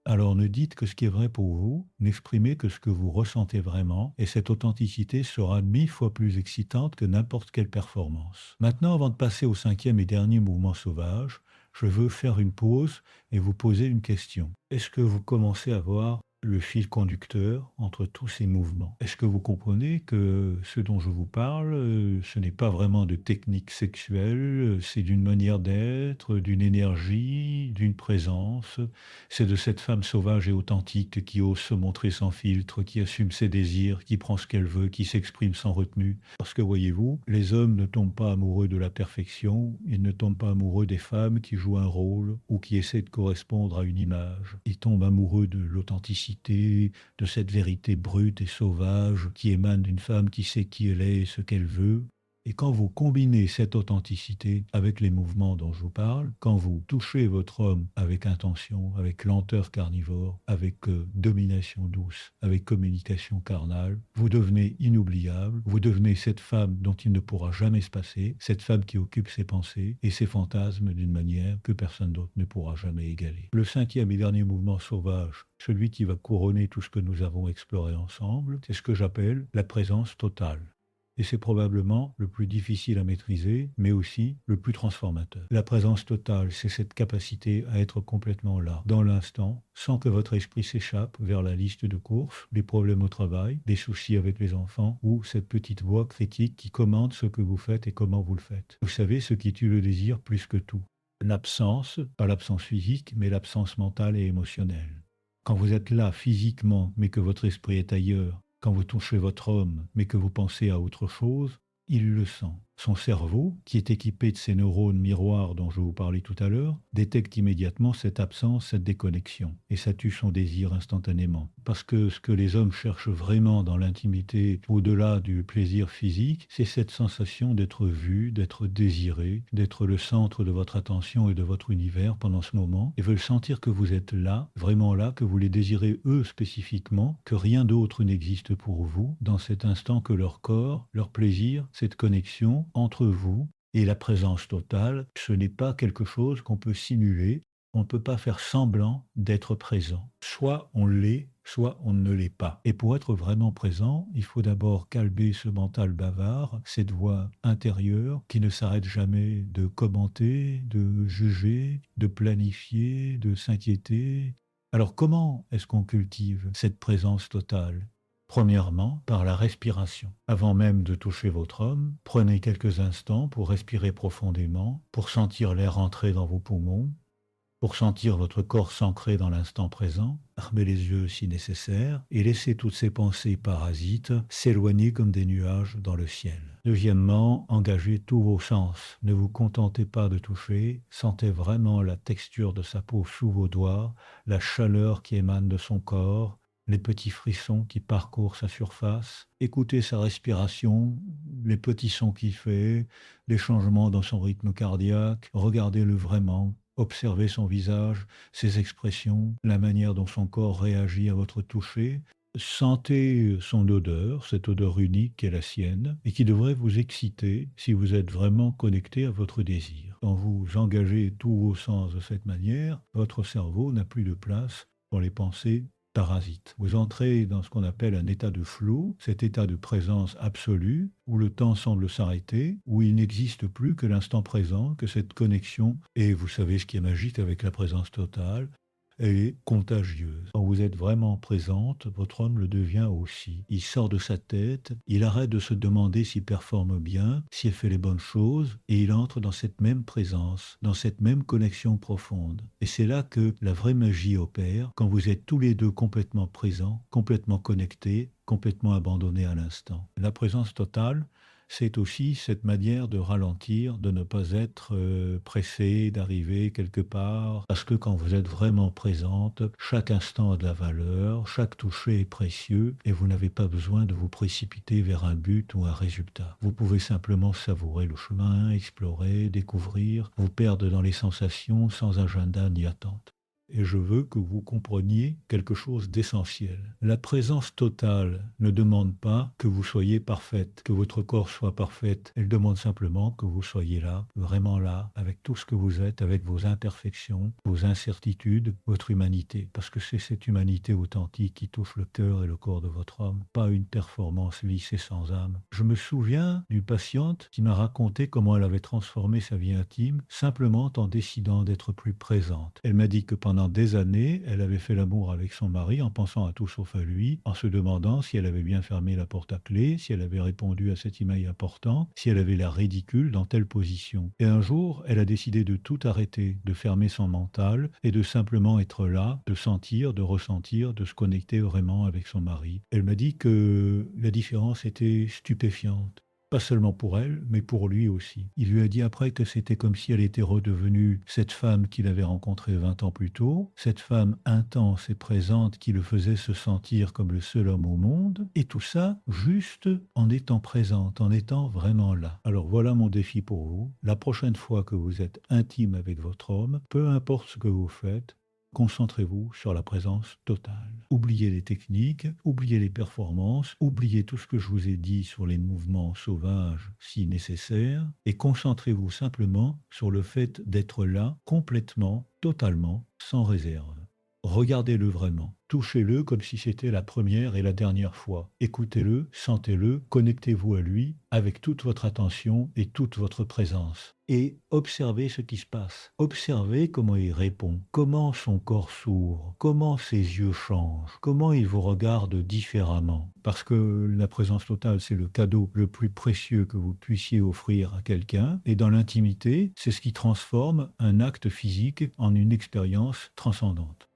Alors ne dites que ce qui est vrai pour vous, n'exprimez que ce que vous ressentez vraiment, et cette authenticité sera 1000 fois plus excitante que n'importe quelle performance. Maintenant, avant de passer au cinquième et dernier mouvement sauvage, je veux faire une pause et vous poser une question. Est-ce que vous commencez à voir le fil conducteur entre tous ces mouvements? Est-ce que vous comprenez que ce dont je vous parle, ce n'est pas vraiment de technique sexuelle, c'est d'une manière d'être, d'une énergie, d'une présence, c'est de cette femme sauvage et authentique qui ose se montrer sans filtre, qui assume ses désirs, qui prend ce qu'elle veut, qui s'exprime sans retenue. Parce que voyez-vous, les hommes ne tombent pas amoureux de la perfection, ils ne tombent pas amoureux des femmes qui jouent un rôle ou qui essaient de correspondre à une image. Ils tombent amoureux de l'authenticité, de cette vérité brute et sauvage qui émane d'une femme qui sait qui elle est et ce qu'elle veut. Et quand vous combinez cette authenticité avec les mouvements dont je vous parle, quand vous touchez votre homme avec intention, avec lenteur carnivore, avec domination douce, avec communication carnale, vous devenez inoubliable, vous devenez cette femme dont il ne pourra jamais se passer, cette femme qui occupe ses pensées et ses fantasmes d'une manière que personne d'autre ne pourra jamais égaler. Le cinquième et dernier mouvement sauvage, celui qui va couronner tout ce que nous avons exploré ensemble, c'est ce que j'appelle la présence totale. Et c'est probablement le plus difficile à maîtriser, mais aussi le plus transformateur. La présence totale, c'est cette capacité à être complètement là, dans l'instant, sans que votre esprit s'échappe vers la liste de courses, les problèmes au travail, les soucis avec les enfants, ou cette petite voix critique qui commande ce que vous faites et comment vous le faites. Vous savez ce qui tue le désir plus que tout. L'absence, pas l'absence physique, mais l'absence mentale et émotionnelle. Quand vous êtes là physiquement, mais que votre esprit est ailleurs, quand vous touchez votre homme, mais que vous pensez à autre chose, il le sent. Son cerveau, qui est équipé de ces neurones miroirs dont je vous parlais tout à l'heure, détecte immédiatement cette absence, cette déconnexion. Et ça tue son désir instantanément. Parce que ce que les hommes cherchent vraiment dans l'intimité, au-delà du plaisir physique, c'est cette sensation d'être vu, d'être désiré, d'être le centre de votre attention et de votre univers pendant ce moment, et veulent sentir que vous êtes là, vraiment là, que vous les désirez eux spécifiquement, que rien d'autre n'existe pour vous, dans cet instant que leur corps, leur plaisir, cette connexion, entre vous et la présence totale, ce n'est pas quelque chose qu'on peut simuler, on ne peut pas faire semblant d'être présent. Soit on l'est, soit on ne l'est pas. Et pour être vraiment présent, il faut d'abord calmer ce mental bavard, cette voix intérieure qui ne s'arrête jamais de commenter, de juger, de planifier, de s'inquiéter, Alors comment est-ce qu'on cultive cette présence totale? Premièrement, par la respiration. Avant même de toucher votre homme, prenez quelques instants pour respirer profondément, pour sentir l'air entrer dans vos poumons, pour sentir votre corps s'ancrer dans l'instant présent, fermez les yeux si nécessaire et laissez toutes ces pensées parasites s'éloigner comme des nuages dans le ciel. Deuxièmement, engagez tous vos sens. Ne vous contentez pas de toucher, sentez vraiment la texture de sa peau sous vos doigts, la chaleur qui émane de son corps, les petits frissons qui parcourent sa surface. Écoutez sa respiration, les petits sons qu'il fait, les changements dans son rythme cardiaque. Regardez-le vraiment. Observez son visage, ses expressions, la manière dont son corps réagit à votre toucher. Sentez son odeur, cette odeur unique qui est la sienne et qui devrait vous exciter si vous êtes vraiment connecté à votre désir. Quand vous engagez tous vos sens de cette manière, votre cerveau n'a plus de place pour les pensées parasites. Vous entrez dans ce qu'on appelle un état de flou, cet état de présence absolue, où le temps semble s'arrêter, où il n'existe plus que l'instant présent, que cette connexion, et vous savez ce qui est magique avec la présence totale, est contagieuse. Quand vous êtes vraiment présente, votre homme le devient aussi. Il sort de sa tête, il arrête de se demander s'il performe bien, s'il fait les bonnes choses, et il entre dans cette même présence, dans cette même connexion profonde. Et c'est là que la vraie magie opère, quand vous êtes tous les deux complètement présents, complètement connectés, complètement abandonnés à l'instant. La présence totale, c'est aussi cette manière de ralentir, de ne pas être pressé d'arriver quelque part, parce que quand vous êtes vraiment présente, chaque instant a de la valeur, chaque toucher est précieux, et vous n'avez pas besoin de vous précipiter vers un but ou un résultat. Vous pouvez simplement savourer le chemin, explorer, découvrir, vous perdre dans les sensations sans agenda ni attente. Et je veux que vous compreniez quelque chose d'essentiel. La présence totale ne demande pas que vous soyez parfaite, que votre corps soit parfait. Elle demande simplement que vous soyez là, vraiment là, avec tout ce que vous êtes, avec vos imperfections, vos incertitudes, votre humanité. Parce que c'est cette humanité authentique qui touche le cœur et le corps de votre homme, pas une performance lisse et sans âme. Je me souviens d'une patiente qui m'a raconté comment elle avait transformé sa vie intime simplement en décidant d'être plus présente. Elle m'a dit que pendant des années, elle avait fait l'amour avec son mari en pensant à tout sauf à lui, en se demandant si elle avait bien fermé la porte à clé, si elle avait répondu à cet email important, si elle avait l'air ridicule dans telle position. Et un jour, elle a décidé de tout arrêter, de fermer son mental et de simplement être là, de sentir, de ressentir, de se connecter vraiment avec son mari. Elle m'a dit que la différence était stupéfiante. Pas seulement pour elle, mais pour lui aussi. Il lui a dit après que c'était comme si elle était redevenue cette femme qu'il avait rencontrée 20 ans plus tôt, cette femme intense et présente qui le faisait se sentir comme le seul homme au monde, et tout ça juste en étant présente, en étant vraiment là. Alors voilà mon défi pour vous. La prochaine fois que vous êtes intime avec votre homme, peu importe ce que vous faites, concentrez-vous sur la présence totale. Oubliez les techniques, oubliez les performances, oubliez tout ce que je vous ai dit sur les mouvements sauvages si nécessaire, et concentrez-vous simplement sur le fait d'être là complètement, totalement, sans réserve. Regardez-le vraiment. Touchez-le comme si c'était la première et la dernière fois. Écoutez-le, sentez-le, connectez-vous à lui avec toute votre attention et toute votre présence. Et observez ce qui se passe. Observez comment il répond, comment son corps s'ouvre, comment ses yeux changent, comment il vous regarde différemment. Parce que la présence totale, c'est le cadeau le plus précieux que vous puissiez offrir à quelqu'un. Et dans l'intimité, c'est ce qui transforme un acte physique en une expérience transcendante.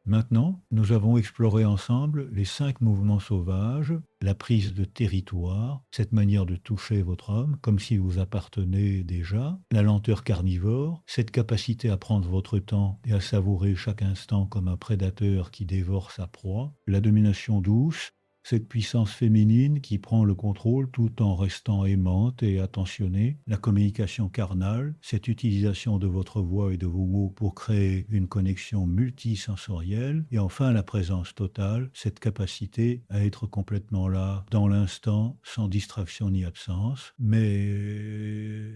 Maintenant, nous avons exploré ensemble les 5 mouvements sauvages, la prise de territoire, cette manière de toucher votre homme comme s'il vous appartenait déjà, la lenteur carnivore, cette capacité à prendre votre temps et à savourer chaque instant comme un prédateur qui dévore sa proie, la domination douce, cette puissance féminine qui prend le contrôle tout en restant aimante et attentionnée, la communication carnale, cette utilisation de votre voix et de vos mots pour créer une connexion multisensorielle, et enfin la présence totale, cette capacité à être complètement là, dans l'instant, sans distraction ni absence, mais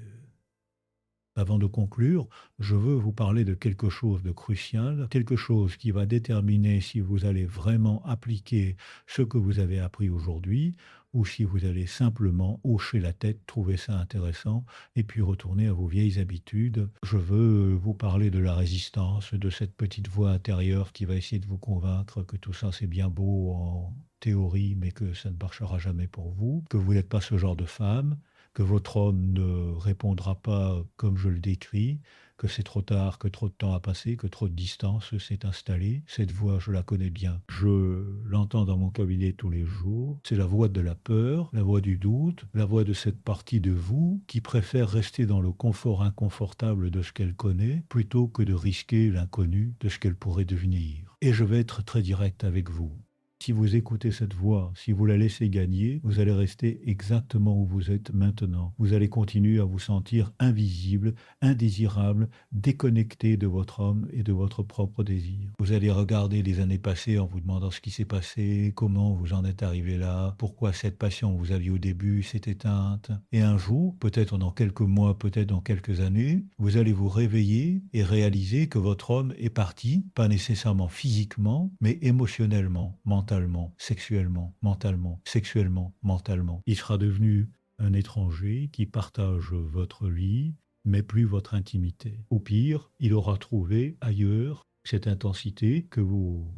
avant de conclure, je veux vous parler de quelque chose de crucial, quelque chose qui va déterminer si vous allez vraiment appliquer ce que vous avez appris aujourd'hui. ou si vous allez simplement hocher la tête, trouver ça intéressant, et puis retourner à vos vieilles habitudes. Je veux vous parler de la résistance, de cette petite voix intérieure qui va essayer de vous convaincre que tout ça c'est bien beau en théorie, mais que ça ne marchera jamais pour vous, que vous n'êtes pas ce genre de femme, que votre homme ne répondra pas comme je le décris, que c'est trop tard, que trop de temps a passé, que trop de distance s'est installée. Cette voix, je la connais bien. Je l'entends dans mon cabinet tous les jours. C'est la voix de la peur, la voix du doute, la voix de cette partie de vous qui préfère rester dans le confort inconfortable de ce qu'elle connaît plutôt que de risquer l'inconnu de ce qu'elle pourrait devenir. Et je vais être très direct avec vous. Si vous écoutez cette voix, si vous la laissez gagner, vous allez rester exactement où vous êtes maintenant. Vous allez continuer à vous sentir invisible, indésirable, déconnecté de votre homme et de votre propre désir. Vous allez regarder les années passées en vous demandant ce qui s'est passé, comment vous en êtes arrivé là, pourquoi cette passion que vous aviez au début s'est éteinte. Et un jour, peut-être dans quelques mois, peut-être dans quelques années, vous allez vous réveiller et réaliser que votre homme est parti, pas nécessairement physiquement, mais émotionnellement, mentalement, sexuellement, mentalement. Il sera devenu un étranger qui partage votre lit, mais plus votre intimité. Au pire, il aura trouvé ailleurs cette intensité que vous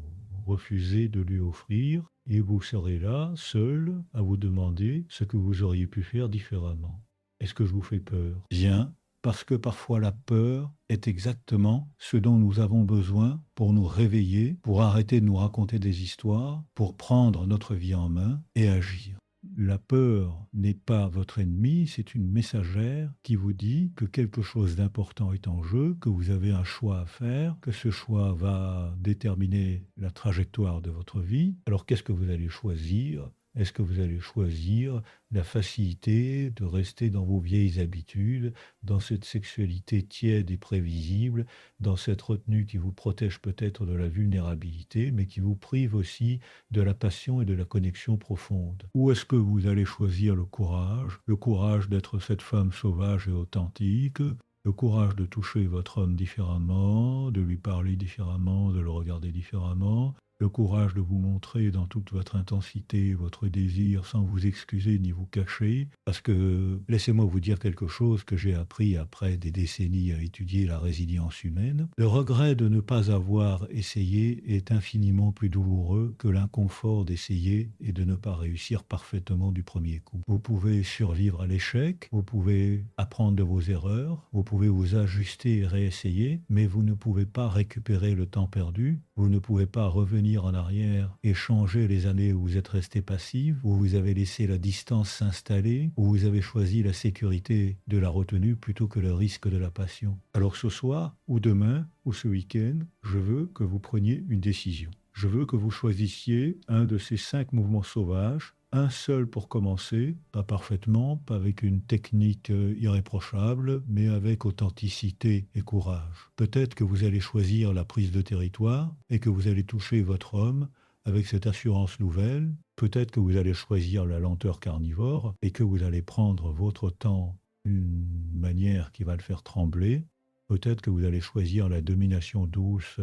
refusez de lui offrir, et vous serez là, seul, à vous demander ce que vous auriez pu faire différemment. Est-ce que je vous fais peur? Bien, parce que parfois la peur est exactement ce dont nous avons besoin pour nous réveiller, pour arrêter de nous raconter des histoires, pour prendre notre vie en main et agir. La peur n'est pas votre ennemi, c'est une messagère qui vous dit que quelque chose d'important est en jeu, que vous avez un choix à faire, que ce choix va déterminer la trajectoire de votre vie. Alors qu'est-ce que vous allez choisir? Est-ce que vous allez choisir la facilité de rester dans vos vieilles habitudes, dans cette sexualité tiède et prévisible, dans cette retenue qui vous protège peut-être de la vulnérabilité, mais qui vous prive aussi de la passion et de la connexion profonde? Ou est-ce que vous allez choisir le courage d'être cette femme sauvage et authentique, le courage de toucher votre homme différemment, de lui parler différemment, de le regarder différemment, le courage de vous montrer dans toute votre intensité, votre désir, sans vous excuser ni vous cacher, parce que laissez-moi vous dire quelque chose que j'ai appris après des décennies à étudier la résilience humaine. Le regret de ne pas avoir essayé est infiniment plus douloureux que l'inconfort d'essayer et de ne pas réussir parfaitement du premier coup. Vous pouvez survivre à l'échec, vous pouvez apprendre de vos erreurs, vous pouvez vous ajuster et réessayer, mais vous ne pouvez pas récupérer le temps perdu, vous ne pouvez pas revenir en arrière et changer les années où vous êtes resté passif, où vous avez laissé la distance s'installer, où vous avez choisi la sécurité de la retenue plutôt que le risque de la passion. Alors ce soir, ou demain, ou ce week-end, je veux que vous preniez une décision. Je veux que vous choisissiez un de ces 5 mouvements sauvages, un seul pour commencer, pas parfaitement, pas avec une technique irréprochable, mais avec authenticité et courage. Peut-être que vous allez choisir la prise de territoire et que vous allez toucher votre homme avec cette assurance nouvelle. Peut-être que vous allez choisir la lenteur carnivore et que vous allez prendre votre temps d'une manière qui va le faire trembler. Peut-être que vous allez choisir la domination douce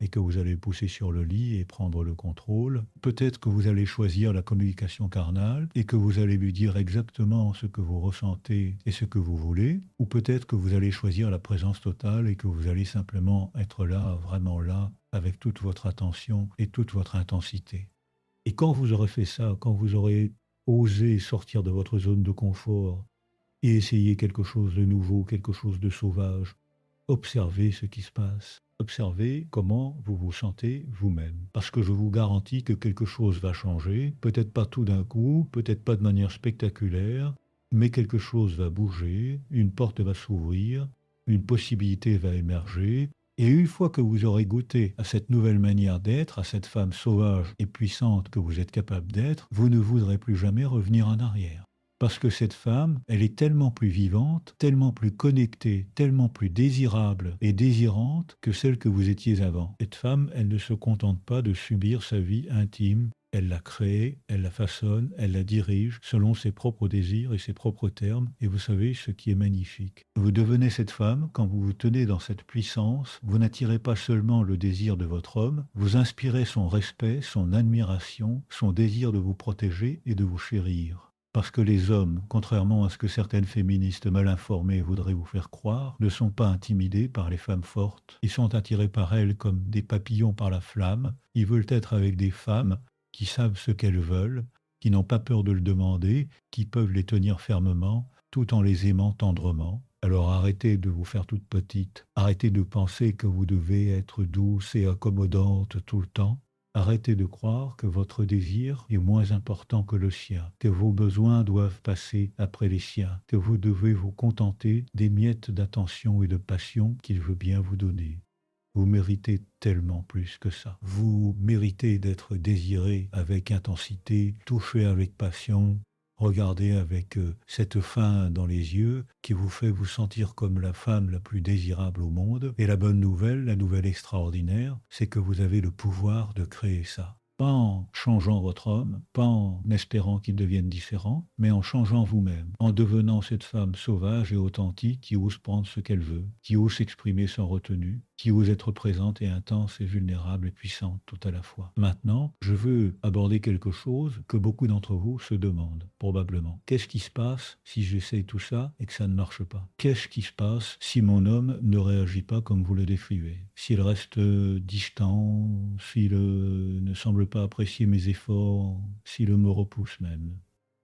et que vous allez le pousser sur le lit et prendre le contrôle. Peut-être que vous allez choisir la communication carnale et que vous allez lui dire exactement ce que vous ressentez et ce que vous voulez. Ou peut-être que vous allez choisir la présence totale et que vous allez simplement être là, vraiment là, avec toute votre attention et toute votre intensité. Et quand vous aurez fait ça, quand vous aurez osé sortir de votre zone de confort et essayer quelque chose de nouveau, quelque chose de sauvage, observez ce qui se passe. Observez comment vous vous sentez vous-même. Parce que je vous garantis que quelque chose va changer, peut-être pas tout d'un coup, peut-être pas de manière spectaculaire, mais quelque chose va bouger, une porte va s'ouvrir, une possibilité va émerger, et une fois que vous aurez goûté à cette nouvelle manière d'être, à cette femme sauvage et puissante que vous êtes capable d'être, vous ne voudrez plus jamais revenir en arrière. Parce que cette femme, elle est tellement plus vivante, tellement plus connectée, tellement plus désirable et désirante que celle que vous étiez avant. Cette femme, elle ne se contente pas de subir sa vie intime Elle l'a créée, elle la façonne, elle la dirige selon ses propres désirs et ses propres termes. Et vous savez ce qui est magnifique. Vous devenez cette femme quand vous vous tenez dans cette puissance. Vous n'attirez pas seulement le désir de votre homme, vous inspirez son respect, son admiration, son désir de vous protéger et de vous chérir. Parce que les hommes, contrairement à ce que certaines féministes mal informées voudraient vous faire croire, ne sont pas intimidés par les femmes fortes. Ils sont attirés par elles comme des papillons par la flamme. Ils veulent être avec des femmes qui savent ce qu'elles veulent, qui n'ont pas peur de le demander, qui peuvent les tenir fermement, tout en les aimant tendrement. Alors arrêtez de vous faire toute petite, arrêtez de penser que vous devez être douce et accommodante tout le temps. Arrêtez de croire que votre désir est moins important que le sien, que vos besoins doivent passer après les siens, que vous devez vous contenter des miettes d'attention et de passion qu'il veut bien vous donner. Vous méritez tellement plus que ça. Vous méritez d'être désiré avec intensité, touché avec passion, regardé avec cette faim dans les yeux qui vous fait vous sentir comme la femme la plus désirable au monde. Et la bonne nouvelle, la nouvelle extraordinaire, c'est que vous avez le pouvoir de créer ça. Pas en changeant votre homme, pas en espérant qu'il devienne différent, mais en changeant vous-même, en devenant cette femme sauvage et authentique qui ose prendre ce qu'elle veut, qui ose s'exprimer sans retenue, qui ose être présente et intense et vulnérable et puissante tout à la fois. Maintenant, je veux aborder quelque chose que beaucoup d'entre vous se demandent, probablement. Qu'est-ce qui se passe si j'essaye tout ça et que ça ne marche pas? Qu'est-ce qui se passe si mon homme ne réagit pas comme vous le décrivez? S'il reste distant, s'il ne semble pas apprécier mes efforts, s'il me repousse même?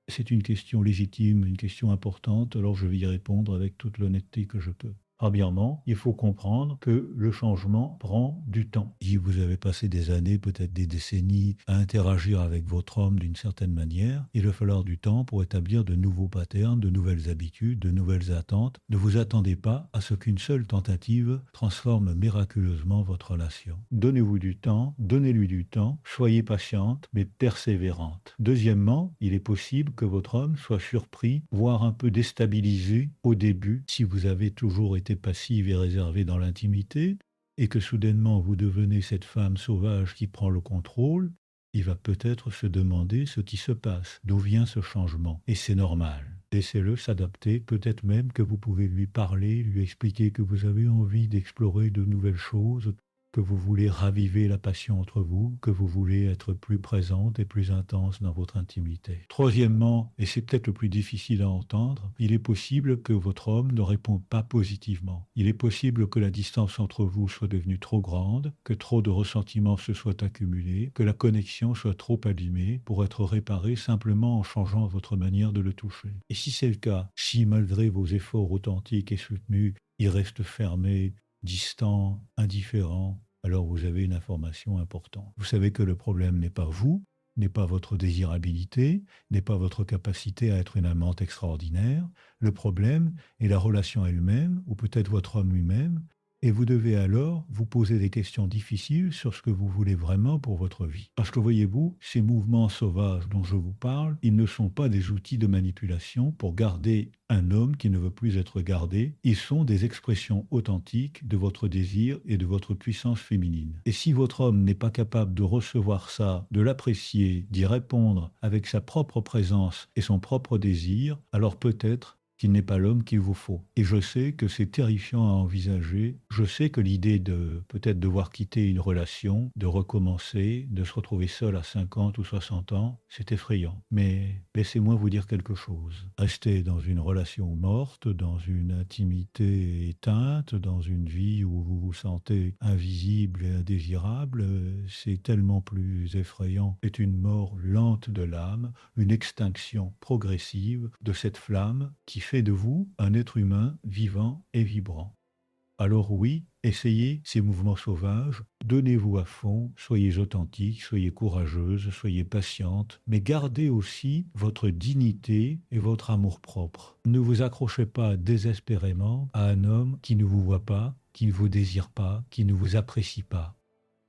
C'est une question légitime, une question importante, alors je vais y répondre avec toute l'honnêteté que je peux. Premièrement, il faut comprendre que le changement prend du temps. Si vous avez passé des années, peut-être des décennies, à interagir avec votre homme d'une certaine manière, il va falloir du temps pour établir de nouveaux patterns, de nouvelles habitudes, de nouvelles attentes. Ne vous attendez pas à ce qu'une seule tentative transforme miraculeusement votre relation. Donnez-vous du temps, donnez-lui du temps, soyez patiente, mais persévérante. Deuxièmement, il est possible que votre homme soit surpris, voire un peu déstabilisé au début, si vous avez toujours été passive et réservée dans l'intimité, et que soudainement vous devenez cette femme sauvage qui prend le contrôle, il va peut-être se demander ce qui se passe, d'où vient ce changement, et c'est normal. Laissez-le s'adapter, peut-être même que vous pouvez lui parler, lui expliquer que vous avez envie d'explorer de nouvelles choses, que vous voulez raviver la passion entre vous, que vous voulez être plus présente et plus intense dans votre intimité. Troisièmement, et c'est peut-être le plus difficile à entendre, il est possible que votre homme ne réponde pas positivement. Il est possible que la distance entre vous soit devenue trop grande, que trop de ressentiments se soient accumulés, que la connexion soit trop abîmée pour être réparée simplement en changeant votre manière de le toucher. Et si c'est le cas, si malgré vos efforts authentiques et soutenus, il reste fermé, distant, indifférent, alors vous avez une information importante. Vous savez que le problème n'est pas vous, n'est pas votre désirabilité, n'est pas votre capacité à être une amante extraordinaire. Le problème est la relation elle-même, ou peut-être votre homme lui-même, et vous devez alors vous poser des questions difficiles sur ce que vous voulez vraiment pour votre vie. Parce que voyez-vous, ces mouvements sauvages dont je vous parle, ils ne sont pas des outils de manipulation pour garder un homme qui ne veut plus être gardé. Ils sont des expressions authentiques de votre désir et de votre puissance féminine. Et si votre homme n'est pas capable de recevoir ça, de l'apprécier, d'y répondre avec sa propre présence et son propre désir, alors peut-être qu'il n'est pas l'homme qu'il vous faut. Et je sais que c'est terrifiant à envisager. Je sais que l'idée de peut-être devoir quitter une relation, de recommencer, de se retrouver seul à 50 ou 60 ans, c'est effrayant. Mais laissez-moi vous dire quelque chose. Rester dans une relation morte, dans une intimité éteinte, dans une vie où vous vous sentez invisible et indésirable, c'est tellement plus effrayant. C'est une mort lente de l'âme, une extinction progressive de cette flamme qui fait de vous un être humain vivant et vibrant. Alors oui, essayez ces mouvements sauvages, donnez-vous à fond, soyez authentique, soyez courageuse, soyez patiente, mais gardez aussi votre dignité et votre amour-propre. Ne vous accrochez pas désespérément à un homme qui ne vous voit pas, qui ne vous désire pas, qui ne vous apprécie pas.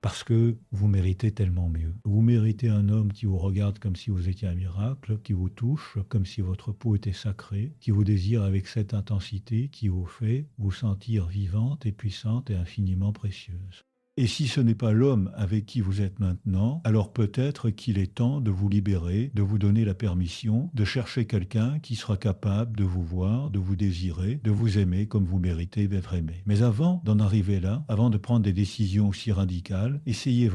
Parce que vous méritez tellement mieux. Vous méritez un homme qui vous regarde comme si vous étiez un miracle, qui vous touche comme si votre peau était sacrée, qui vous désire avec cette intensité qui vous fait vous sentir vivante et puissante et infiniment précieuse. Et si ce n'est pas l'homme avec qui vous êtes maintenant, alors peut-être qu'il est temps de vous libérer, de vous donner la permission de chercher quelqu'un qui sera capable de vous voir, de vous désirer, de vous aimer comme vous méritez d'être aimé. Mais avant d'en arriver là, avant de prendre des décisions aussi radicales, essayez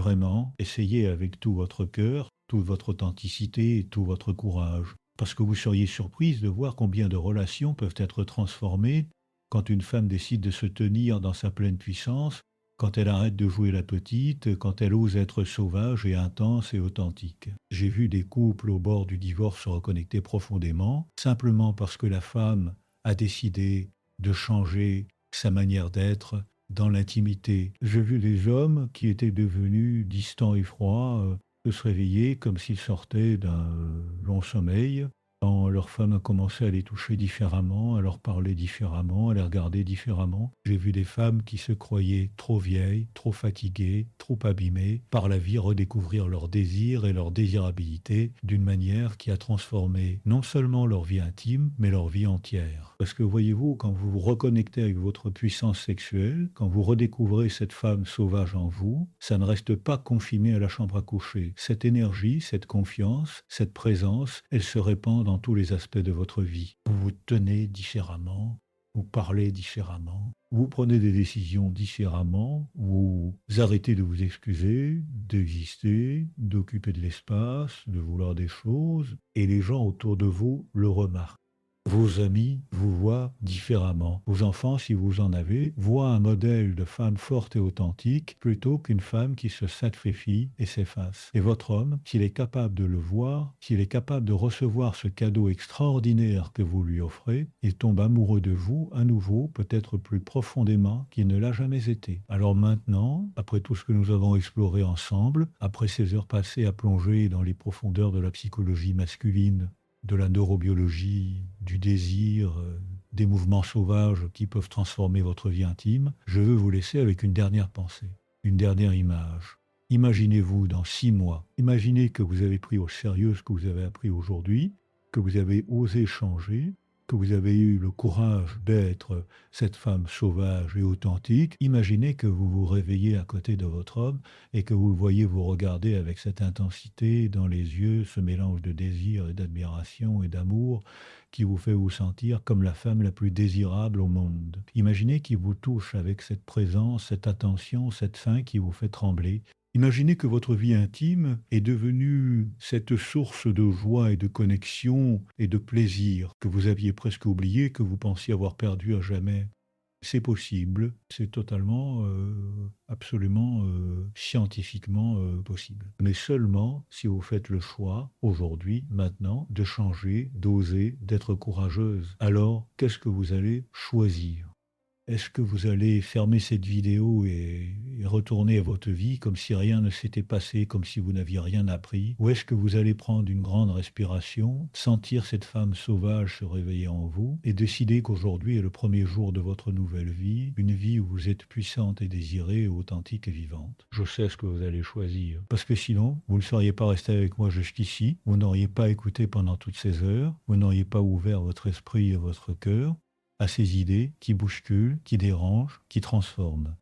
avec tout votre cœur, toute votre authenticité et tout votre courage. Parce que vous seriez surprise de voir combien de relations peuvent être transformées quand une femme décide de se tenir dans sa pleine puissance, quand elle arrête de jouer la petite, quand elle ose être sauvage et intense et authentique. J'ai vu des couples au bord du divorce se reconnecter profondément, simplement parce que la femme a décidé de changer sa manière d'être dans l'intimité. J'ai vu des hommes qui étaient devenus distants et froids, de se réveiller comme s'ils sortaient d'un long sommeil, quand leur femme a commencé à les toucher différemment, à leur parler différemment, à les regarder différemment. J'ai vu des femmes qui se croyaient trop vieilles, trop fatiguées, trop abîmées par la vie, redécouvrir leurs désirs et leur désirabilité d'une manière qui a transformé non seulement leur vie intime, mais leur vie entière. Parce que voyez-vous, quand vous vous reconnectez avec votre puissance sexuelle, quand vous redécouvrez cette femme sauvage en vous, ça ne reste pas confiné à la chambre à coucher. Cette énergie, cette confiance, cette présence, elle se répand dans tous les aspects de votre vie. Vous vous tenez différemment, vous parlez différemment, vous prenez des décisions différemment, vous arrêtez de vous excuser, d'exister, d'occuper de l'espace, de vouloir des choses, et les gens autour de vous le remarquent. Vos amis vous voient différemment. Vos enfants, si vous en avez, voient un modèle de femme forte et authentique plutôt qu'une femme qui se sacrifie et s'efface. Et votre homme, s'il est capable de le voir, s'il est capable de recevoir ce cadeau extraordinaire que vous lui offrez, il tombe amoureux de vous à nouveau, peut-être plus profondément qu'il ne l'a jamais été. Alors maintenant, après tout ce que nous avons exploré ensemble, après ces heures passées à plonger dans les profondeurs de la psychologie masculine, de la neurobiologie, du désir, des mouvements sauvages qui peuvent transformer votre vie intime, je veux vous laisser avec une dernière pensée, une dernière image. Imaginez-vous dans 6 mois, imaginez que vous avez pris au sérieux ce que vous avez appris aujourd'hui, que vous avez osé changer, que vous avez eu le courage d'être cette femme sauvage et authentique. Imaginez que vous vous réveillez à côté de votre homme et que vous le voyez vous regarder avec cette intensité dans les yeux, ce mélange de désir et d'admiration et d'amour qui vous fait vous sentir comme la femme la plus désirable au monde. Imaginez qu'il vous touche avec cette présence, cette attention, cette faim qui vous fait trembler. Imaginez que votre vie intime est devenue cette source de joie et de connexion et de plaisir que vous aviez presque oublié, que vous pensiez avoir perdu à jamais. C'est possible, c'est totalement, absolument, scientifiquement possible. Mais seulement si vous faites le choix, aujourd'hui, maintenant, de changer, d'oser, d'être courageuse. Alors, qu'est-ce que vous allez choisir? Est-ce que vous allez fermer cette vidéo et retourner à votre vie comme si rien ne s'était passé, comme si vous n'aviez rien appris? Ou est-ce que vous allez prendre une grande respiration, sentir cette femme sauvage se réveiller en vous et décider qu'aujourd'hui est le premier jour de votre nouvelle vie, une vie où vous êtes puissante et désirée, authentique et vivante? Je sais ce que vous allez choisir. Parce que sinon, vous ne seriez pas resté avec moi jusqu'ici, vous n'auriez pas écouté pendant toutes ces heures, vous n'auriez pas ouvert votre esprit et votre cœur à ces idées qui bousculent, qui dérangent, qui transforment.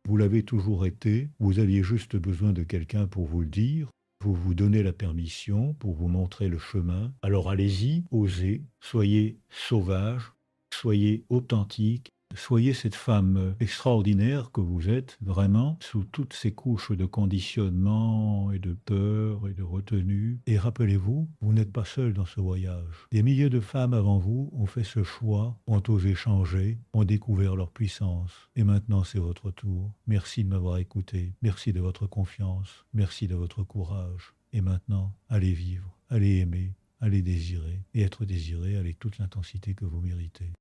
Vous l'avez toujours été, vous aviez juste besoin de quelqu'un pour vous le dire, vous vous donnez la permission pour vous montrer le chemin. Alors allez-y, osez, soyez sauvage, soyez authentique, soyez cette femme extraordinaire que vous êtes, vraiment, sous toutes ces couches de conditionnement et de peur et de retenue. Et rappelez-vous, vous n'êtes pas seul dans ce voyage. Des milliers de femmes avant vous ont fait ce choix, ont osé changer, ont découvert leur puissance. Et maintenant, c'est votre tour. Merci de m'avoir écouté. Merci de votre confiance. Merci de votre courage. Et maintenant, allez vivre, allez aimer, allez désirer. Et être désiré avec toute l'intensité que vous méritez.